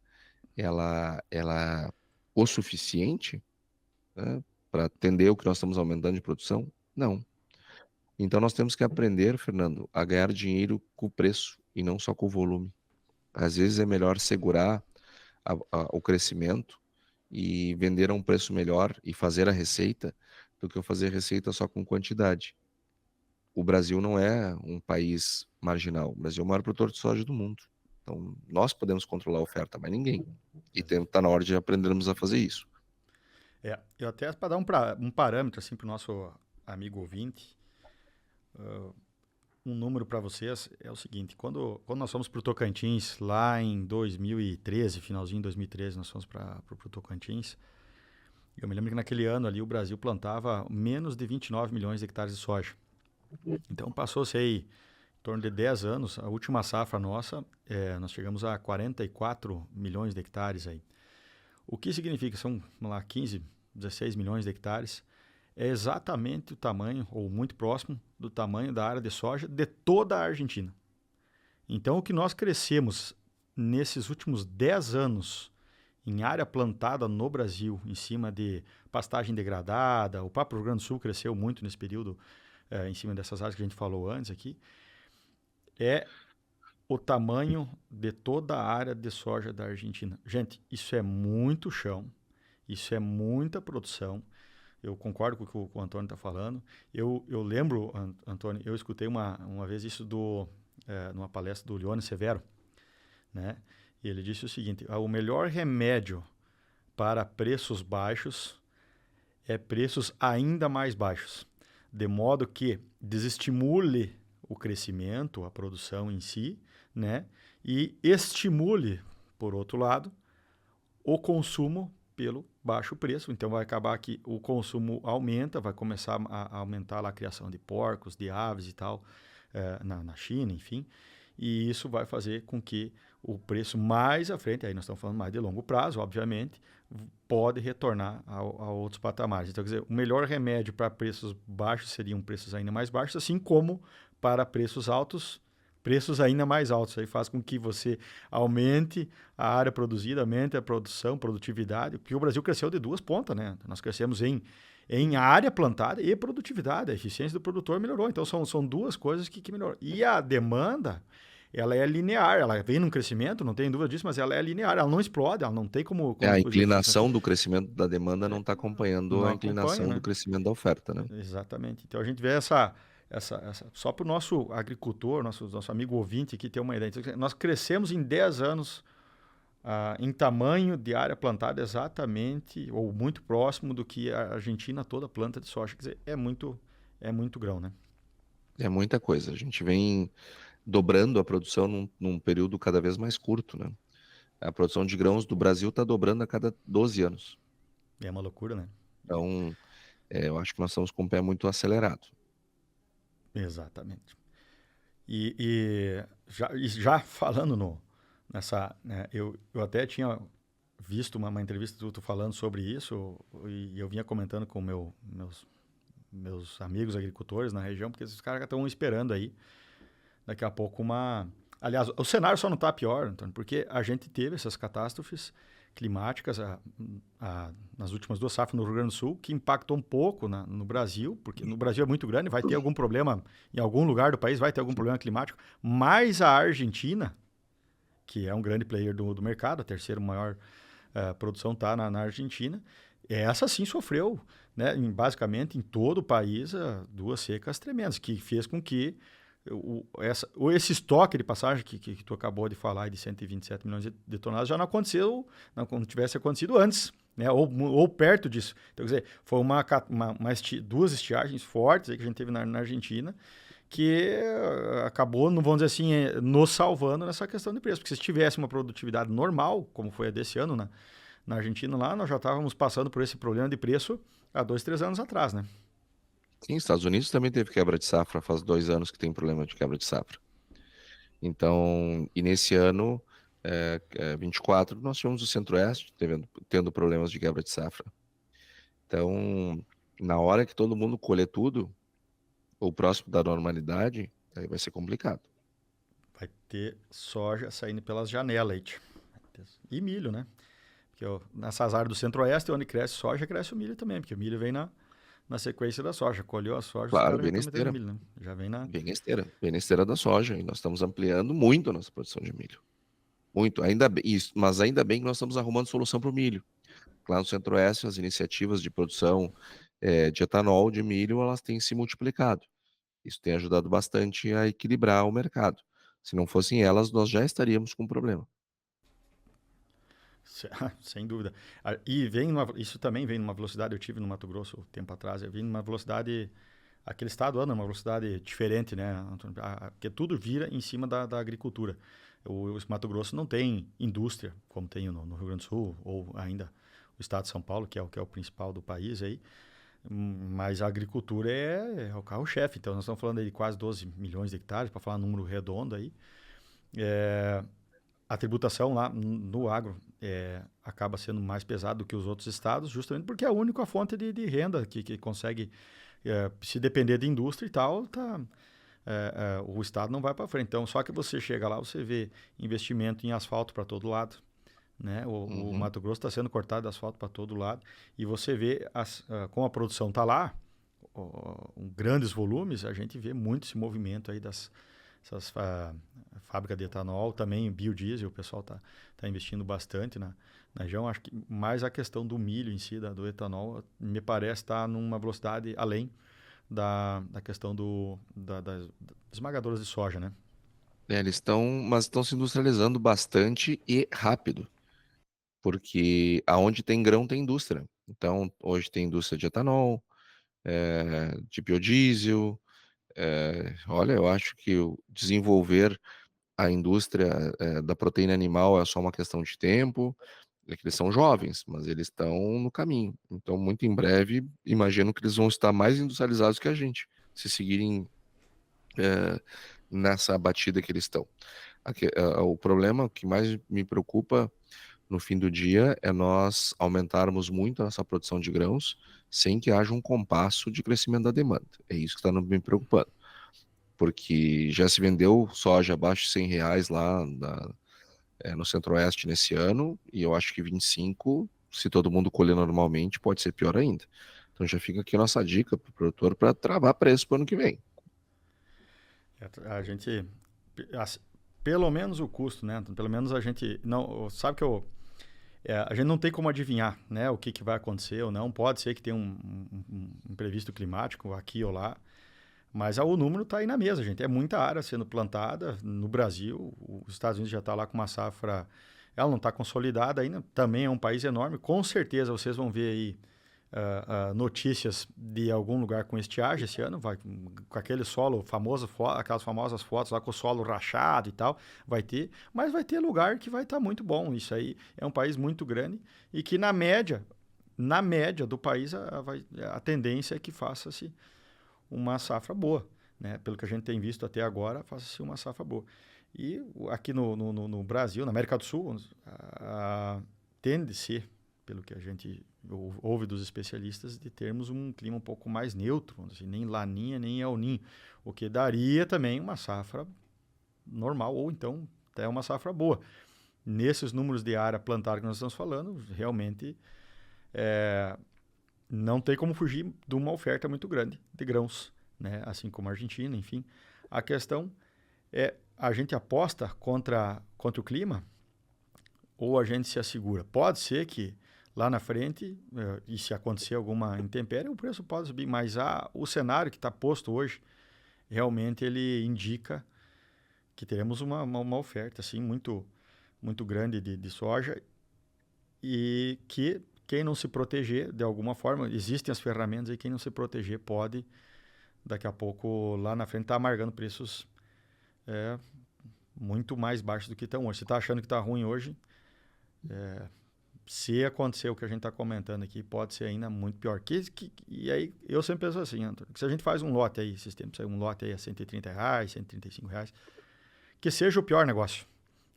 o suficiente, né, para atender o que nós estamos aumentando de produção? Não. Então nós temos que aprender, Fernando, a ganhar dinheiro com o preço e não só com o volume. Às vezes é melhor segurar o crescimento e vender a um preço melhor e fazer a receita do que eu fazer receita só com quantidade. O Brasil não é um país marginal. O Brasil é o maior produtor de soja do mundo. Então, nós podemos controlar a oferta, mas ninguém. E está na hora de aprendermos a fazer isso. É, eu até para dar um parâmetro assim para o nosso amigo ouvinte, um número para vocês, é o seguinte, quando nós fomos para o Tocantins, lá em 2013, finalzinho de 2013, nós fomos para o Tocantins, eu me lembro que naquele ano ali o Brasil plantava menos de 29 milhões de hectares de soja. Então passou-se aí em torno de 10 anos, a última safra nossa, nós chegamos a 44 milhões de hectares aí. O que significa? São, vamos lá, 15, 16 milhões de hectares. É exatamente o tamanho, ou muito próximo do tamanho da área de soja de toda a Argentina. Então, o que nós crescemos nesses últimos 10 anos em área plantada no Brasil, em cima de pastagem degradada, o próprio Rio Grande do Sul cresceu muito nesse período, em cima dessas áreas que a gente falou antes aqui, é o tamanho de toda a área de soja da Argentina. Gente, isso é muito chão, isso é muita produção. Eu concordo com o que o Antônio está falando. Eu lembro, Antônio, eu escutei uma vez isso numa palestra do Leone Severo, né? E ele disse o seguinte: o melhor remédio para preços baixos é preços ainda mais baixos, de modo que desestimule o crescimento, a produção em si, né? E estimule, por outro lado, o consumo pelo baixo preço. Então vai acabar que o consumo aumenta, vai começar a aumentar lá a criação de porcos, de aves e tal, na China, enfim. E isso vai fazer com que o preço mais à frente, aí nós estamos falando mais de longo prazo, obviamente, pode retornar a outros patamares. Então, quer dizer, o melhor remédio para preços baixos seriam preços ainda mais baixos, assim como para preços altos, preços ainda mais altos. Aí faz com que você aumente a área produzida, aumente a produção, produtividade, porque o Brasil cresceu de duas pontas, né? Nós crescemos em área plantada e produtividade, a eficiência do produtor melhorou. Então, são duas coisas que melhoram. E a demanda, ela é linear, ela vem num crescimento, não tem dúvida disso, mas ela é linear, ela não explode, ela não tem como A explodir. inclinação do crescimento da demanda não está acompanhando Não a acompanha, inclinação do né? crescimento da oferta, né? Exatamente. Então, a gente vê só para o nosso agricultor, nosso amigo ouvinte aqui ter uma ideia. Então, nós crescemos em 10 anos em tamanho de área plantada exatamente, ou muito próximo do que a Argentina toda planta de soja. Quer dizer, é muito grão, né? É muita coisa. A gente vem dobrando a produção num período cada vez mais curto, né? A produção de grãos do Brasil está dobrando a cada 12 anos. É uma loucura, né? Então, eu acho que nós estamos com o pé muito acelerado. Exatamente. E já falando nessa, né, eu até tinha visto uma entrevista tu falando sobre isso e eu vinha comentando com meus amigos agricultores na região, porque esses caras estão esperando aí daqui a pouco uma... Aliás, o cenário só não está pior, Antônio, porque a gente teve essas catástrofes climáticas nas últimas duas safras no Rio Grande do Sul, que impactou um pouco no Brasil, porque no Brasil é muito grande, vai ter algum problema em algum lugar do país, vai ter algum problema climático, mas a Argentina, que é um grande player do mercado, a terceira maior produção está na Argentina, essa sim sofreu, né, basicamente em todo o país, duas secas tremendas, que fez com que esse estoque de passagem que tu acabou de falar de 127 milhões de toneladas já não aconteceu, não tivesse acontecido antes, né? Ou perto disso. Então, quer dizer, foi duas estiagens fortes aí que a gente teve na Argentina que acabou, não vamos dizer assim, nos salvando nessa questão de preço. Porque se tivesse uma produtividade normal, como foi a desse ano na Argentina lá, nós já estávamos passando por esse problema de preço há 2, 3 anos atrás, né? Sim, Estados Unidos também teve quebra de safra, faz 2 anos que tem problema de quebra de safra. Então, e nesse ano, 24, nós tivemos o Centro-Oeste tendo problemas de quebra de safra. Então, na hora que todo mundo colher tudo, ou próximo da normalidade, aí vai ser complicado. Vai ter soja saindo pelas janelas aí, tio. E milho, né? Porque nessas áreas do Centro-Oeste, onde cresce soja, cresce o milho também, porque o milho vem na sequência da soja. Colheu a soja, os Claro, caras já bem na estão metendo esteira, milho, né? Já vem na... bem na esteira da soja, e nós estamos ampliando muito a nossa produção de milho. Muito, ainda bem, mas ainda bem que nós estamos arrumando solução para o milho. Lá no Centro-Oeste, as iniciativas de produção de etanol, de milho, elas têm se multiplicado. Isso tem ajudado bastante a equilibrar o mercado. Se não fossem elas, nós já estaríamos com problema. Sem dúvida. E isso também vem numa velocidade, eu tive no Mato Grosso tempo atrás, vem numa velocidade aquele estado anda numa velocidade diferente, né, Antônio? Porque tudo vira em cima da agricultura. O Mato Grosso não tem indústria, como tem no Rio Grande do Sul, ou ainda o estado de São Paulo, que é o principal do país aí, mas a agricultura é o carro-chefe. Então, nós estamos falando aí de quase 12 milhões de hectares, para falar um número redondo aí. É, a tributação lá no agro acaba sendo mais pesada do que os outros estados, justamente porque é a única fonte de renda que consegue, se depender de indústria e tal, o estado não vai para frente. Então, só que você chega lá, você vê investimento em asfalto para todo lado, né? O Uhum. Mato Grosso está sendo cortado de asfalto para todo lado e você vê, como a produção está lá, grandes volumes, a gente vê muito esse movimento aí essas fábricas de etanol, também biodiesel, o pessoal tá investindo bastante na região. Acho que mais a questão do milho em si, do etanol, me parece estar numa velocidade além da questão das esmagadoras de soja, né? Eles estão se industrializando bastante e rápido, porque aonde tem grão tem indústria. Então, hoje tem indústria de etanol, de biodiesel. Olha, eu acho que desenvolver a indústria da proteína animal é só uma questão de tempo. É que eles são jovens, mas eles estão no caminho. Então, muito em breve, imagino que eles vão estar mais industrializados que a gente, se seguirem é, nessa batida que eles estão. O problema que mais me preocupa no fim do dia é nós aumentarmos muito a nossa produção de grãos sem que haja um compasso de crescimento da demanda. É isso que está me preocupando. Porque já se vendeu soja abaixo de R$ 100 lá no Centro-Oeste nesse ano, e eu acho que 25, se todo mundo colher normalmente, pode ser pior ainda. Então já fica aqui a nossa dica para o produtor para travar preço para o ano que vem. A gente, pelo menos o custo, né? Pelo menos a gente não sabe que a gente não tem como adivinhar, né, o que vai acontecer ou não. Pode ser que tenha um imprevisto climático aqui ou lá, mas o número está aí na mesa, gente. É muita área sendo plantada no Brasil. Os Estados Unidos já está lá com uma safra, ela não está consolidada ainda. Também é um país enorme. Com certeza vocês vão ver aí notícias de algum lugar com estiagem esse ano, com aquele solo famoso, aquelas famosas fotos lá com o solo rachado e tal, vai ter, mas vai ter lugar que vai estar muito bom. Isso aí é um país muito grande e que na média do país, a tendência é que faça-se uma safra boa, né? Pelo que a gente tem visto até agora, faça-se uma safra boa. E aqui no Brasil, na América do Sul, tende a ser, pelo que a gente ouve dos especialistas, de termos um clima um pouco mais neutro, assim, nem Laninha, nem El Niño, o que daria também uma safra normal, ou então até uma safra boa. Nesses números de área plantada que nós estamos falando, realmente não tem como fugir de uma oferta muito grande de grãos, né? Assim como a Argentina, enfim. A questão é, a gente aposta contra o clima ou a gente se assegura? Pode ser que lá na frente, e se acontecer alguma intempérie, o preço pode subir, mas o cenário que está posto hoje, realmente ele indica que teremos uma oferta assim, muito, muito grande de soja e que quem não se proteger de alguma forma, existem as ferramentas e quem não se proteger pode, daqui a pouco, lá na frente, estar amargando preços muito mais baixos do que estão hoje. Se está achando que está ruim hoje, se acontecer o que a gente está comentando aqui, pode ser ainda muito pior. E aí, eu sempre penso assim, Antônio, que se a gente faz um lote aí, esses tempos, um lote aí a R$130, R$135, que seja o pior negócio,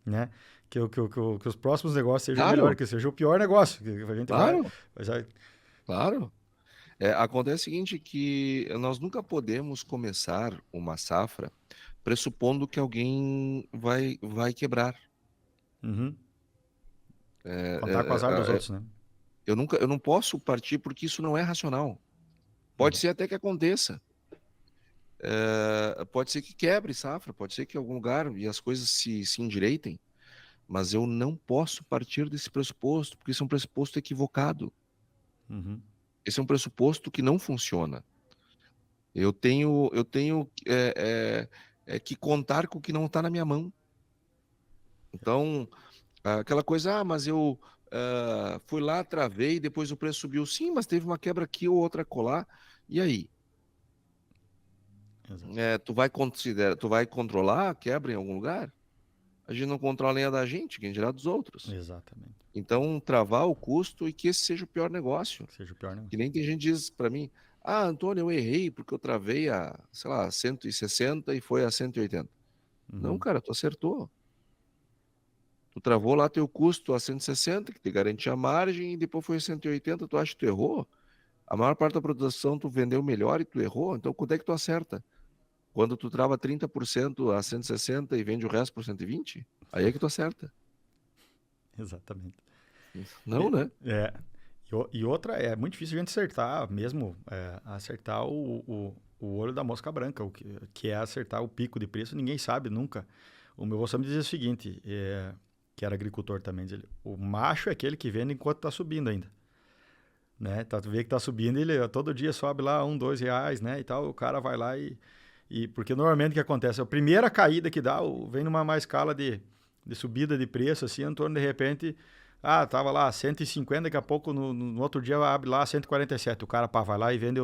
né? Que os próximos negócios sejam melhores, Claro, que seja o pior negócio. Que a gente claro, vai. claro. Acontece o seguinte, que nós nunca podemos começar uma safra pressupondo que alguém vai quebrar. Uhum. É, Contar com o azar dos é, é, é, outros, né? eu não posso partir porque isso não é racional. Pode Uhum. ser até que aconteça. Pode ser que quebre safra, pode ser que em algum lugar e as coisas se endireitem, mas eu não posso partir desse pressuposto, porque esse é um pressuposto equivocado. Uhum. Esse é um pressuposto que não funciona. Eu tenho que contar com o que não está na minha mão. Então, aquela coisa, mas eu fui lá, travei, depois o preço subiu. Sim, mas teve uma quebra aqui ou outra colar. E aí? Exato. Tu vai controlar a quebra em algum lugar? A gente não controla nem a da gente, quem dirá dos outros. Exatamente. Então, travar o custo e que esse seja o pior negócio. Que seja o pior negócio. Que nem tem gente que diz para mim, Antônio, eu errei porque eu travei a, sei lá, 160 e foi a 180. Não, cara, tu acertou. Tu travou lá teu custo a 160, que te garantia a margem, e depois foi a 180, tu acha que tu errou? A maior parte da produção tu vendeu melhor e tu errou, então quando é que tu acerta? Quando tu trava 30% a 160 e vende o resto por 120? Aí é que tu acerta. Exatamente. Não, né? É. E outra, é muito difícil a gente acertar, mesmo acertar o olho da mosca branca, que é acertar o pico de preço, ninguém sabe nunca. O meu avô me dizia o seguinte, que era agricultor também, dizia ele, o macho é aquele que vende enquanto está subindo ainda. Né? Tu vê que está subindo, ele todo dia sobe lá R$ 1, R$ 2, né? E tal, o cara vai lá porque normalmente o que acontece? A primeira caída que dá, vem numa escala de subida de preço, assim, Antônio, de repente, tava lá 150, daqui a pouco no outro dia abre lá 147. O cara vai lá e vende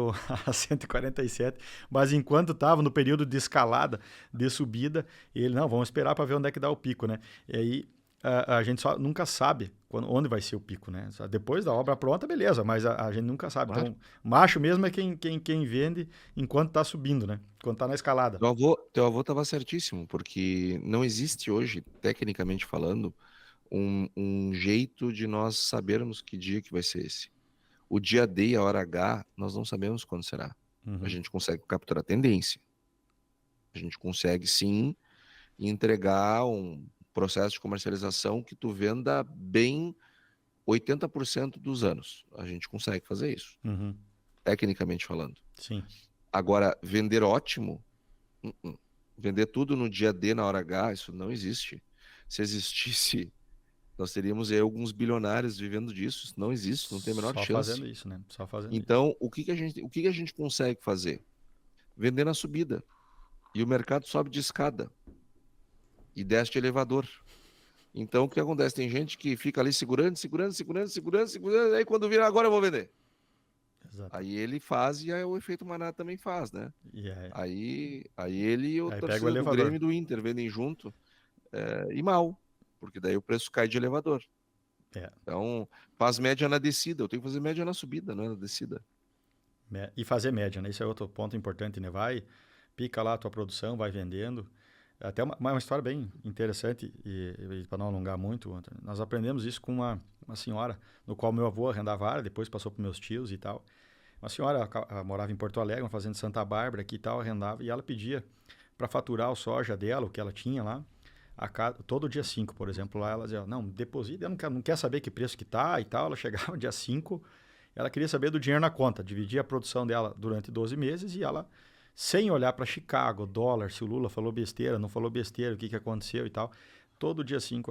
a 147. Mas enquanto tava no período de escalada, de subida, ele, não, vamos esperar para ver onde é que dá o pico, né? E aí a gente só nunca sabe onde vai ser o pico, né? Só depois da obra pronta, beleza, mas a gente nunca sabe. Claro. Então, macho mesmo é quem vende enquanto tá subindo, né? Quando tá na escalada. Teu avô estava certíssimo, porque não existe hoje, tecnicamente falando, um jeito de nós sabermos que dia que vai ser esse. O dia D e a hora H, nós não sabemos quando será. A gente consegue capturar a tendência. A gente consegue, sim, entregar um processo de comercialização que tu venda bem 80% dos anos. A gente consegue fazer isso, tecnicamente falando. Sim. Agora, vender ótimo, vender tudo no dia D, na hora H, isso não existe. Se existisse, nós teríamos aí alguns bilionários vivendo disso. Isso não existe, não tem a menor Só chance. fazendo isso, né? Só fazendo então, isso. o que a gente consegue fazer? Vender na subida. E o mercado sobe de escada. E desce de elevador. Então, o que acontece? Tem gente que fica ali segurando, aí quando vira, agora eu vou vender. Exato. Aí ele faz e aí o efeito manada também faz, né? Aí ele e o torcedor do Grêmio e do Inter vendem junto e mal, porque daí o preço cai de elevador. Então, faz média na descida. Eu tenho que fazer média na subida, não é na descida. E fazer média, né? Isso é outro ponto importante, né? Pica lá a tua produção, vai vendendo. Até uma história bem interessante, e para não alongar muito, nós aprendemos isso com uma senhora, no qual meu avô arrendava área, depois passou para meus tios e tal. Uma senhora morava em Porto Alegre, uma fazenda de Santa Bárbara aqui e tal, arrendava, e ela pedia para faturar o soja dela, o que ela tinha lá, todo dia 5, por exemplo. Lá ela dizia, não, deposita, não quer saber que preço que tá e tal. Ela chegava dia 5, ela queria saber do dinheiro na conta, dividia a produção dela durante 12 meses e ela, sem olhar para Chicago, dólar, se o Lula falou besteira, não falou besteira, o que aconteceu e tal, todo dia 5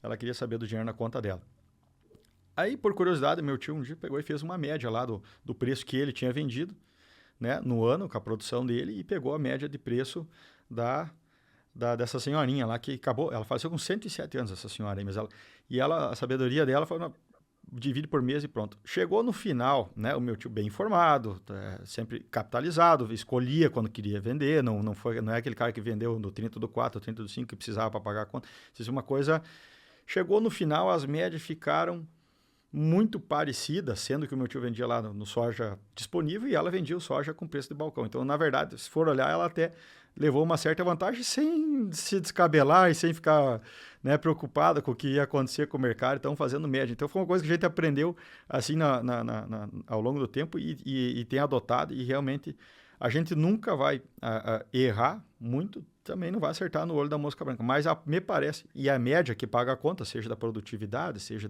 ela queria saber do dinheiro na conta dela. Aí, por curiosidade, meu tio um dia pegou e fez uma média lá do preço que ele tinha vendido, né, no ano, com a produção dele, e pegou a média de preço dessa senhorinha lá, que acabou, ela faleceu com 107 anos, essa senhora aí, mas a sabedoria dela foi, divide por mês e pronto. Chegou no final, né, o meu tio bem informado, sempre capitalizado, escolhia quando queria vender, não é aquele cara que vendeu no 30 do 4, 30 do 5, que precisava para pagar a conta. Isso é uma coisa... Chegou no final, as médias ficaram muito parecidas, sendo que o meu tio vendia lá no soja disponível e ela vendia o soja com preço de balcão. Então, na verdade, se for olhar, ela até levou uma certa vantagem sem se descabelar e sem ficar, né, preocupada com o que ia acontecer com o mercado, então fazendo média. Então foi uma coisa que a gente aprendeu assim ao longo do tempo e tem adotado, e realmente a gente nunca vai errar muito, também não vai acertar no olho da mosca branca, mas me parece, e a média que paga a conta, seja da produtividade, seja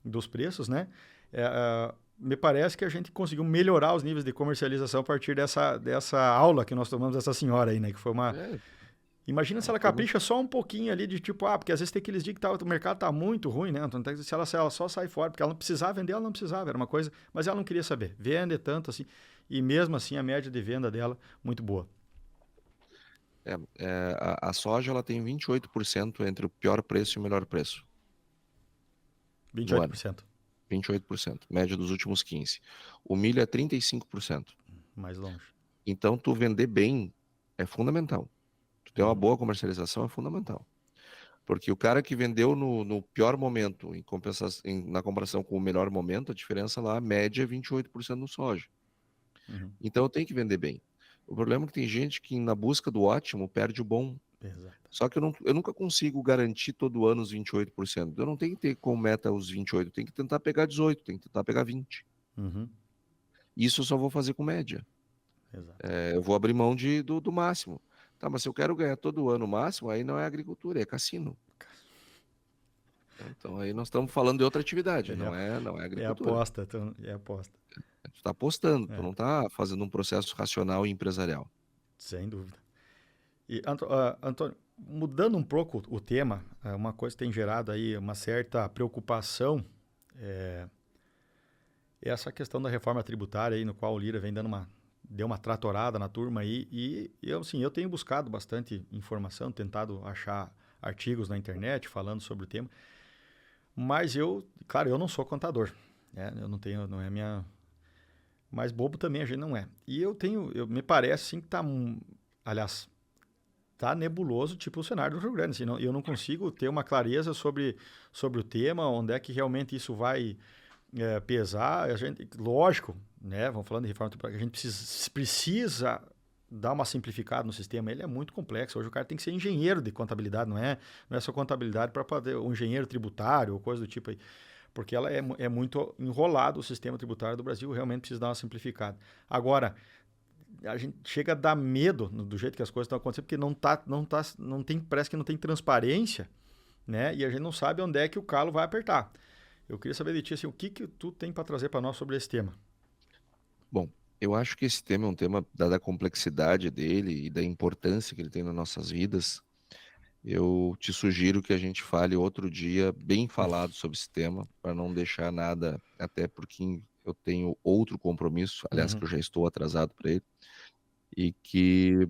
dos preços, né? Me parece que a gente conseguiu melhorar os níveis de comercialização a partir dessa aula que nós tomamos dessa senhora aí, né? Que foi uma... Imagina se ela capricha só um pouquinho ali de tipo, porque às vezes tem aqueles dias que o mercado tá muito ruim, né? Então, se ela só sai fora, porque ela não precisava vender, ela não precisava, era uma coisa, mas ela não queria saber. Vende tanto assim, e mesmo assim a média de venda dela muito boa. A soja ela tem 28% entre o pior preço e o melhor preço. 28%. 28%, média dos últimos 15. O milho é 35%. Mais longe. Então, tu vender bem é fundamental. Tu ter uma Uhum. boa comercialização é fundamental. Porque o cara que vendeu no pior momento, na comparação com o melhor momento, a diferença lá, a média é 28% no soja. Uhum. Então, eu tenho que vender bem. O problema é que tem gente que, na busca do ótimo, perde o bom. Exato. Só que eu nunca consigo garantir todo ano os 28%. Eu não tenho que ter como meta os 28%. Eu tenho que tentar pegar 18%, tenho que tentar pegar 20%. Uhum. Isso eu só vou fazer com média. Exato. Eu vou abrir mão do máximo. Tá, mas se eu quero ganhar todo ano o máximo, aí não é agricultura, é cassino. Então aí nós estamos falando de outra atividade, É, não é é agricultura. aposta, é aposta. Tu está apostando, tu É, não está fazendo um processo racional e empresarial. sem dúvida. E, Antônio, mudando um pouco o tema, uma coisa que tem gerado aí uma certa preocupação é essa questão da reforma tributária aí, no qual o Lira vem deu uma tratorada na turma aí, e eu, assim, eu tenho buscado bastante informação, tentado achar artigos na internet falando sobre o tema, mas claro, eu não sou contador, né? Eu não tenho, não é minha, mas bobo também a gente não é. E me parece sim que aliás, tá nebuloso, tipo o cenário do Rio Grande. Assim, eu não consigo ter uma clareza sobre o tema, onde é que realmente isso vai pesar. A gente, lógico, né? Vamos falando de reforma tributária, a gente precisa dar uma simplificada no sistema. Ele é muito complexo. Hoje o cara tem que ser engenheiro de contabilidade, não é só contabilidade para fazer um engenheiro tributário ou coisa do tipo aí. Porque ela é muito enrolado o sistema tributário do Brasil, realmente precisa dar uma simplificada. Agora, a gente chega a dar medo do jeito que as coisas estão acontecendo, porque não tem, parece que não tem transparência, né? E a gente não sabe onde é que o calo vai apertar. Eu queria saber de ti, assim, o que que tu tem para trazer para nós sobre esse tema? Bom, eu acho que esse tema é um tema, dada a complexidade dele e da importância que ele tem nas nossas vidas, eu te sugiro que a gente fale outro dia bem falado sobre esse tema, para não deixar nada, até porque eu tenho outro compromisso, aliás, que Uhum. eu já estou atrasado para ele, e que,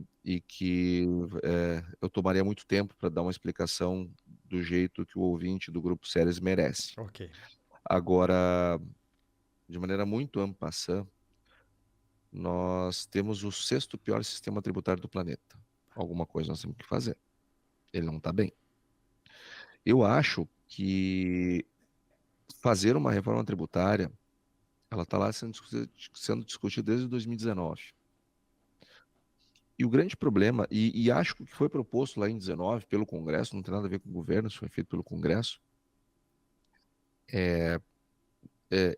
eu tomaria muito tempo para dar uma explicação do jeito que o ouvinte do Grupo Séries merece. Ok. Agora, de maneira muito ampla, nós temos o sexto pior sistema tributário do planeta. Alguma coisa nós temos que fazer. Ele não está bem. Eu acho que fazer uma reforma tributária, ela está lá sendo discutida desde 2019. E o grande problema, e acho que o que foi proposto lá em 19 pelo Congresso, não tem nada a ver com o governo, isso foi feito pelo Congresso,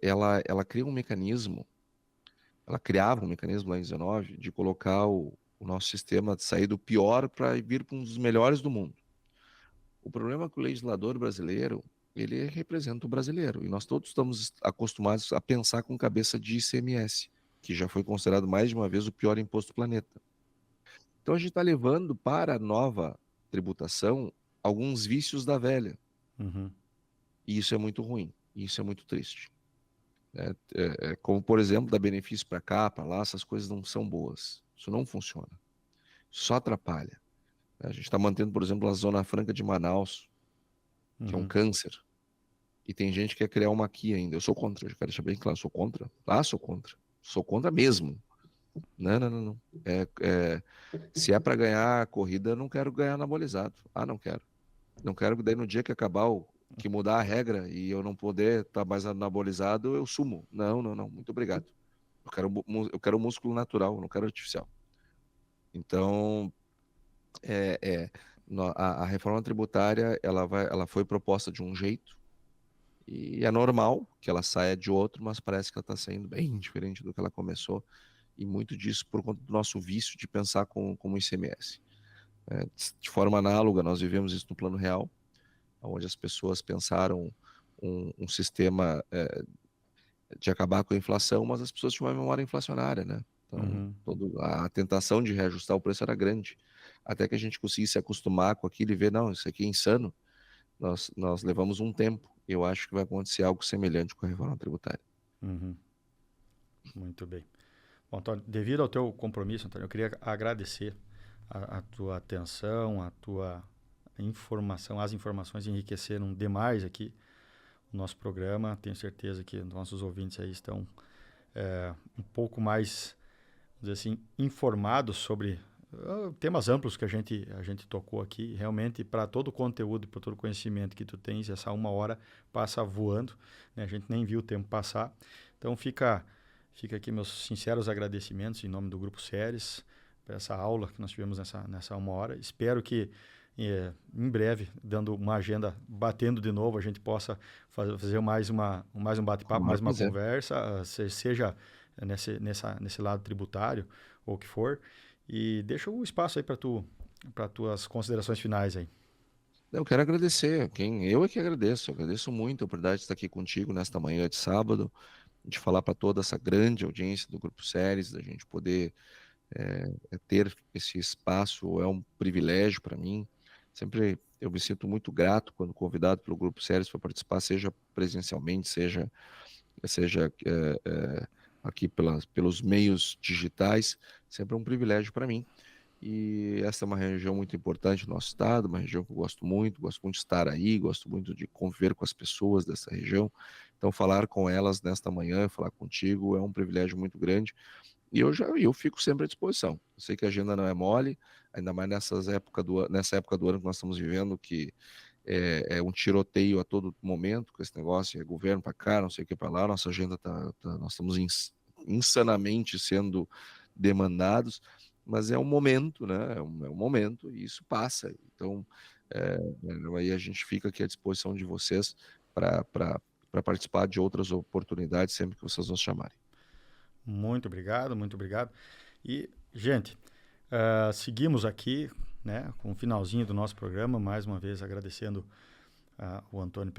ela cria um mecanismo, ela criava um mecanismo lá em 19 de colocar o nosso sistema de sair do pior para vir para um dos melhores do mundo. O problema é que o legislador brasileiro, ele representa o brasileiro, e nós todos estamos acostumados a pensar com cabeça de ICMS, que já foi considerado mais de uma vez o pior imposto do planeta. Então a gente está levando para a nova tributação alguns vícios da velha, Uhum. e isso é muito ruim, e isso é muito triste. Como, por exemplo, dar benefício para cá, para lá, essas coisas não são boas. Isso não funciona. Só atrapalha. A gente está mantendo, por exemplo, a Zona Franca de Manaus, que é um Uhum. câncer. E tem gente que quer criar uma aqui ainda. Eu sou contra, eu quero deixar bem claro, sou contra. Ah, sou contra. Sou contra mesmo. Não, não, não, não. Se é para ganhar a corrida, eu não quero ganhar anabolizado. Ah, não quero. Não quero que daí no dia que acabar que mudar a regra e eu não poder estar mais anabolizado, eu sumo. Não, não, não. Muito obrigado. Eu quero músculo natural, não quero artificial. Então, é, é, a reforma tributária, ela foi proposta de um jeito e é normal que ela saia de outro, mas parece que ela está saindo bem diferente do que ela começou e muito disso por conta do nosso vício de pensar como ICMS. De forma análoga, nós vivemos isso no plano real, onde as pessoas pensaram um sistema de acabar com a inflação, mas as pessoas tinham uma memória inflacionária, né? Então, Uhum. a tentação de reajustar o preço era grande. Até que a gente conseguisse se acostumar com aquilo e ver, não, isso aqui é insano. Nós levamos um tempo. Eu acho que vai acontecer algo semelhante com a reforma tributária. Uhum. Muito bem. Bom, Antônio, devido ao teu compromisso, Antônio, eu queria agradecer a tua atenção, a tua informação, as informações enriqueceram demais aqui o nosso programa. Tenho certeza que nossos ouvintes aí estão um pouco mais dizer assim, informados sobre temas amplos que a gente tocou aqui. Realmente, para todo o conteúdo, para todo o conhecimento que tu tens, essa 1 hora passa voando, né? A gente nem viu o tempo passar. Então, fica aqui meus sinceros agradecimentos em nome do Grupo Ceres, por essa aula que nós tivemos nessa 1 hora. Espero que em breve, dando uma agenda, batendo de novo, a gente possa fazer mais um bate-papo, mais uma conversa, seja nesse lado tributário ou o que for. E deixa o espaço aí para tuas considerações finais aí. Eu quero agradecer, eu é que agradeço, eu agradeço muito a oportunidade de estar aqui contigo nesta manhã de sábado, de falar para toda essa grande audiência do Grupo Ceres, da gente poder ter esse espaço, é um privilégio para mim. Sempre eu me sinto muito grato quando convidado pelo Grupo Ceres para participar, seja presencialmente, seja aqui pelos meios digitais, sempre é um privilégio para mim. E essa é uma região muito importante do nosso estado, uma região que eu gosto muito de estar aí, gosto muito de conviver com as pessoas dessa região. Então, falar com elas nesta manhã, falar contigo, é um privilégio muito grande. E eu fico sempre à disposição. Eu sei que a agenda não é mole, ainda mais nessa época do ano que nós estamos vivendo, que é um tiroteio a todo momento com esse negócio, é governo para cá, não sei o que para lá, nossa agenda nós estamos insanamente sendo demandados, mas é um momento, né? É um momento e isso passa. Então, aí a gente fica aqui à disposição de vocês para participar de outras oportunidades sempre que vocês nos chamarem. Muito obrigado, muito obrigado. E, gente, seguimos aqui, né, com o finalzinho do nosso programa, mais uma vez agradecendo o Antônio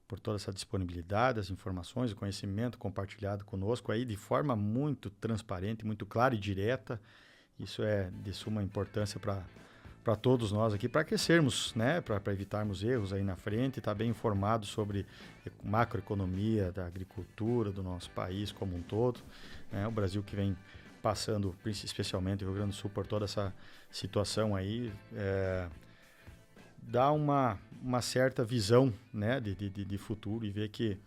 por toda essa disponibilidade, as informações, o conhecimento compartilhado conosco aí de forma muito transparente, muito clara e direta. Isso é de suma importância para todos nós aqui, para crescermos, né, para evitarmos erros aí na frente, estar bem informados sobre macroeconomia da agricultura do nosso país como um todo, né, o Brasil que vem passando, especialmente o Rio Grande do Sul, por toda essa situação aí, dá uma certa visão, né, de futuro e ver que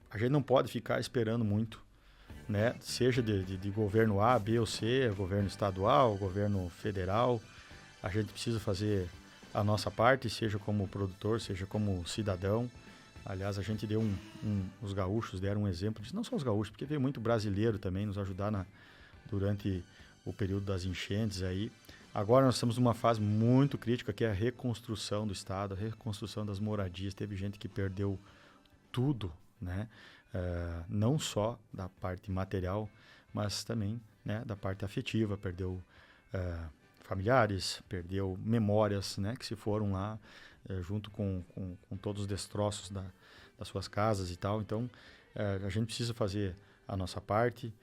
a gente não pode ficar esperando muito, né? Seja de governo A, B ou C, governo estadual, governo federal. A gente precisa fazer a nossa parte, seja como produtor, seja como cidadão. Aliás, a gente deu os gaúchos deram um exemplo disso, não só os gaúchos, porque veio muito brasileiro também nos ajudar durante o período das enchentes aí. Agora nós estamos numa fase muito crítica, que é a reconstrução do estado, a reconstrução das moradias. Teve gente que perdeu tudo, né? Não só da parte material, mas também, né, da parte afetiva. Perdeu familiares, perdeu memórias, né, que se foram lá junto com todos os destroços das suas casas e tal. Então, a gente precisa fazer a nossa parte.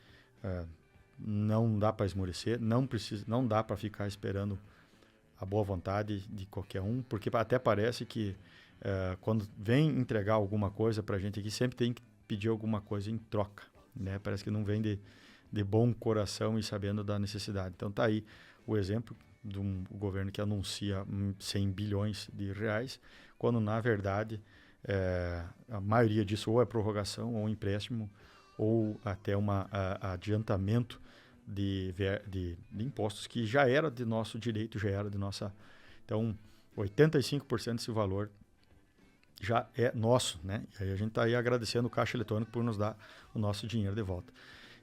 Não dá para esmorecer, não dá para ficar esperando a boa vontade de qualquer um, porque até parece que quando vem entregar alguma coisa para a gente aqui, sempre tem que pedir alguma coisa em troca, né? Parece que não vem de bom coração e sabendo da necessidade. Então tá aí o exemplo de um governo que anuncia 100 bilhões de reais, quando na verdade a maioria disso ou é prorrogação, ou empréstimo, ou até adiantamento de impostos que já era de nosso direito, já era de nossa... Então, 85% desse valor já é nosso, né? E aí a gente está aí agradecendo o Caixa Eletrônico por nos dar o nosso dinheiro de volta.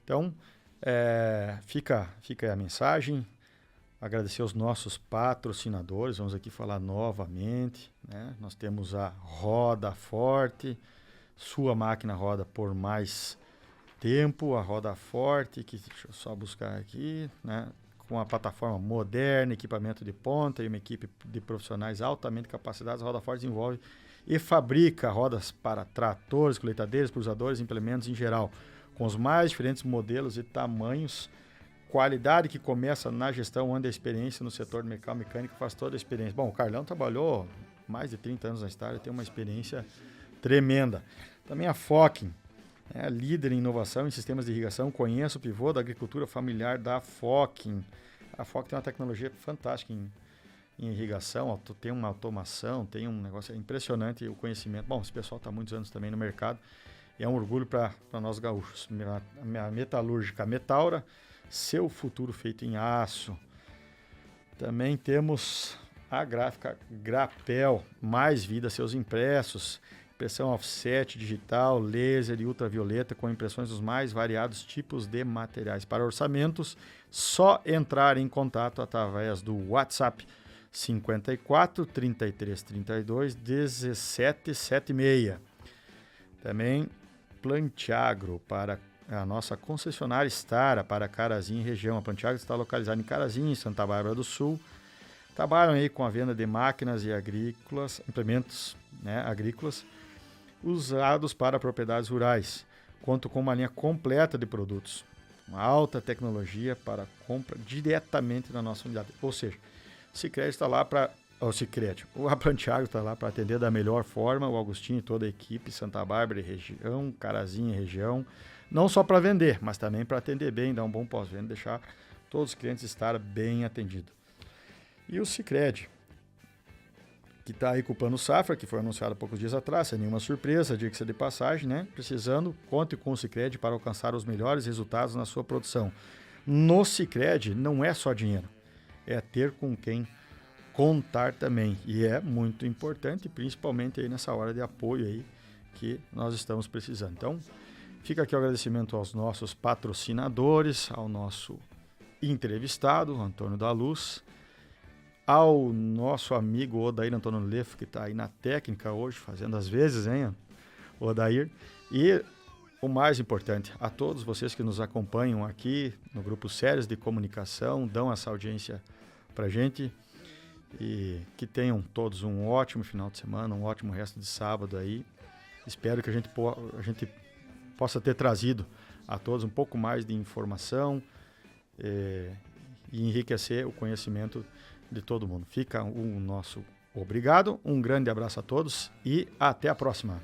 Então, fica aí a mensagem, agradecer aos nossos patrocinadores, vamos aqui falar novamente, né? Nós temos a Roda Forte, sua máquina roda por mais tempo, a Roda Forte, que deixa eu só buscar aqui, né? Com uma plataforma moderna, equipamento de ponta e uma equipe de profissionais altamente capacitados, a Roda Forte desenvolve e fabrica rodas para tratores, colheitadeiras, cruzadores, implementos em geral, com os mais diferentes modelos e tamanhos, qualidade que começa na gestão, onde a experiência no setor de mecânica faz toda a experiência. Bom, o Carlão trabalhou mais de 30 anos na estrada, tem uma experiência tremenda. Também a Focking, líder em inovação em sistemas de irrigação, conheça o pivô da agricultura familiar da Focking. A Focking tem uma tecnologia fantástica em irrigação, tem uma automação, tem um negócio impressionante, o conhecimento. Bom, esse pessoal está há muitos anos também no mercado é um orgulho para nós gaúchos. A metalúrgica Metaura, seu futuro feito em aço. Também temos a gráfica Grapel, mais vida, seus impressos, impressão offset, digital, laser e ultravioleta com impressões dos mais variados tipos de materiais. Para orçamentos, só entrar em contato através do WhatsApp 54 33 32 17 76. Também Plantiagro, para a nossa concessionária Stara para Carazinho e região. A Plantiagro está localizada em Carazinho, em Santa Bárbara do Sul. Trabalham aí com a venda de máquinas e agrícolas, implementos, né, agrícolas usados para propriedades rurais. Conto com uma linha completa de produtos, uma alta tecnologia para compra diretamente na nossa unidade. Ou seja, o Sicredi está lá para... A Plantiagro está lá para atender da melhor forma, o Agostinho e toda a equipe, Santa Bárbara e região, Carazinho e região, não só para vender, mas também para atender bem, dar um bom pós-venda, deixar todos os clientes estar bem atendidos. E o Sicredi, que está aí com o Plano Safra, que foi anunciado há poucos dias atrás, sem nenhuma surpresa, diga-se de passagem, né? Precisando, conte com o Sicredi para alcançar os melhores resultados na sua produção. No Sicredi não é só dinheiro, é ter com quem contar também. E é muito importante, principalmente aí nessa hora de apoio aí que nós estamos precisando. Então, fica aqui o agradecimento aos nossos patrocinadores, ao nosso entrevistado, Antônio da Luz, ao nosso amigo Odair Antônio Leff, que está aí na técnica hoje, fazendo as vezes, hein, Odair? E o mais importante, a todos vocês que nos acompanham aqui no Grupo Séries de Comunicação, dão essa audiência para a gente. E que tenham todos um ótimo final de semana, um ótimo resto de sábado aí. Espero que a gente possa ter trazido a todos um pouco mais de informação e enriquecer o conhecimento de todo mundo. Fica o nosso obrigado, um grande abraço a todos e até a próxima.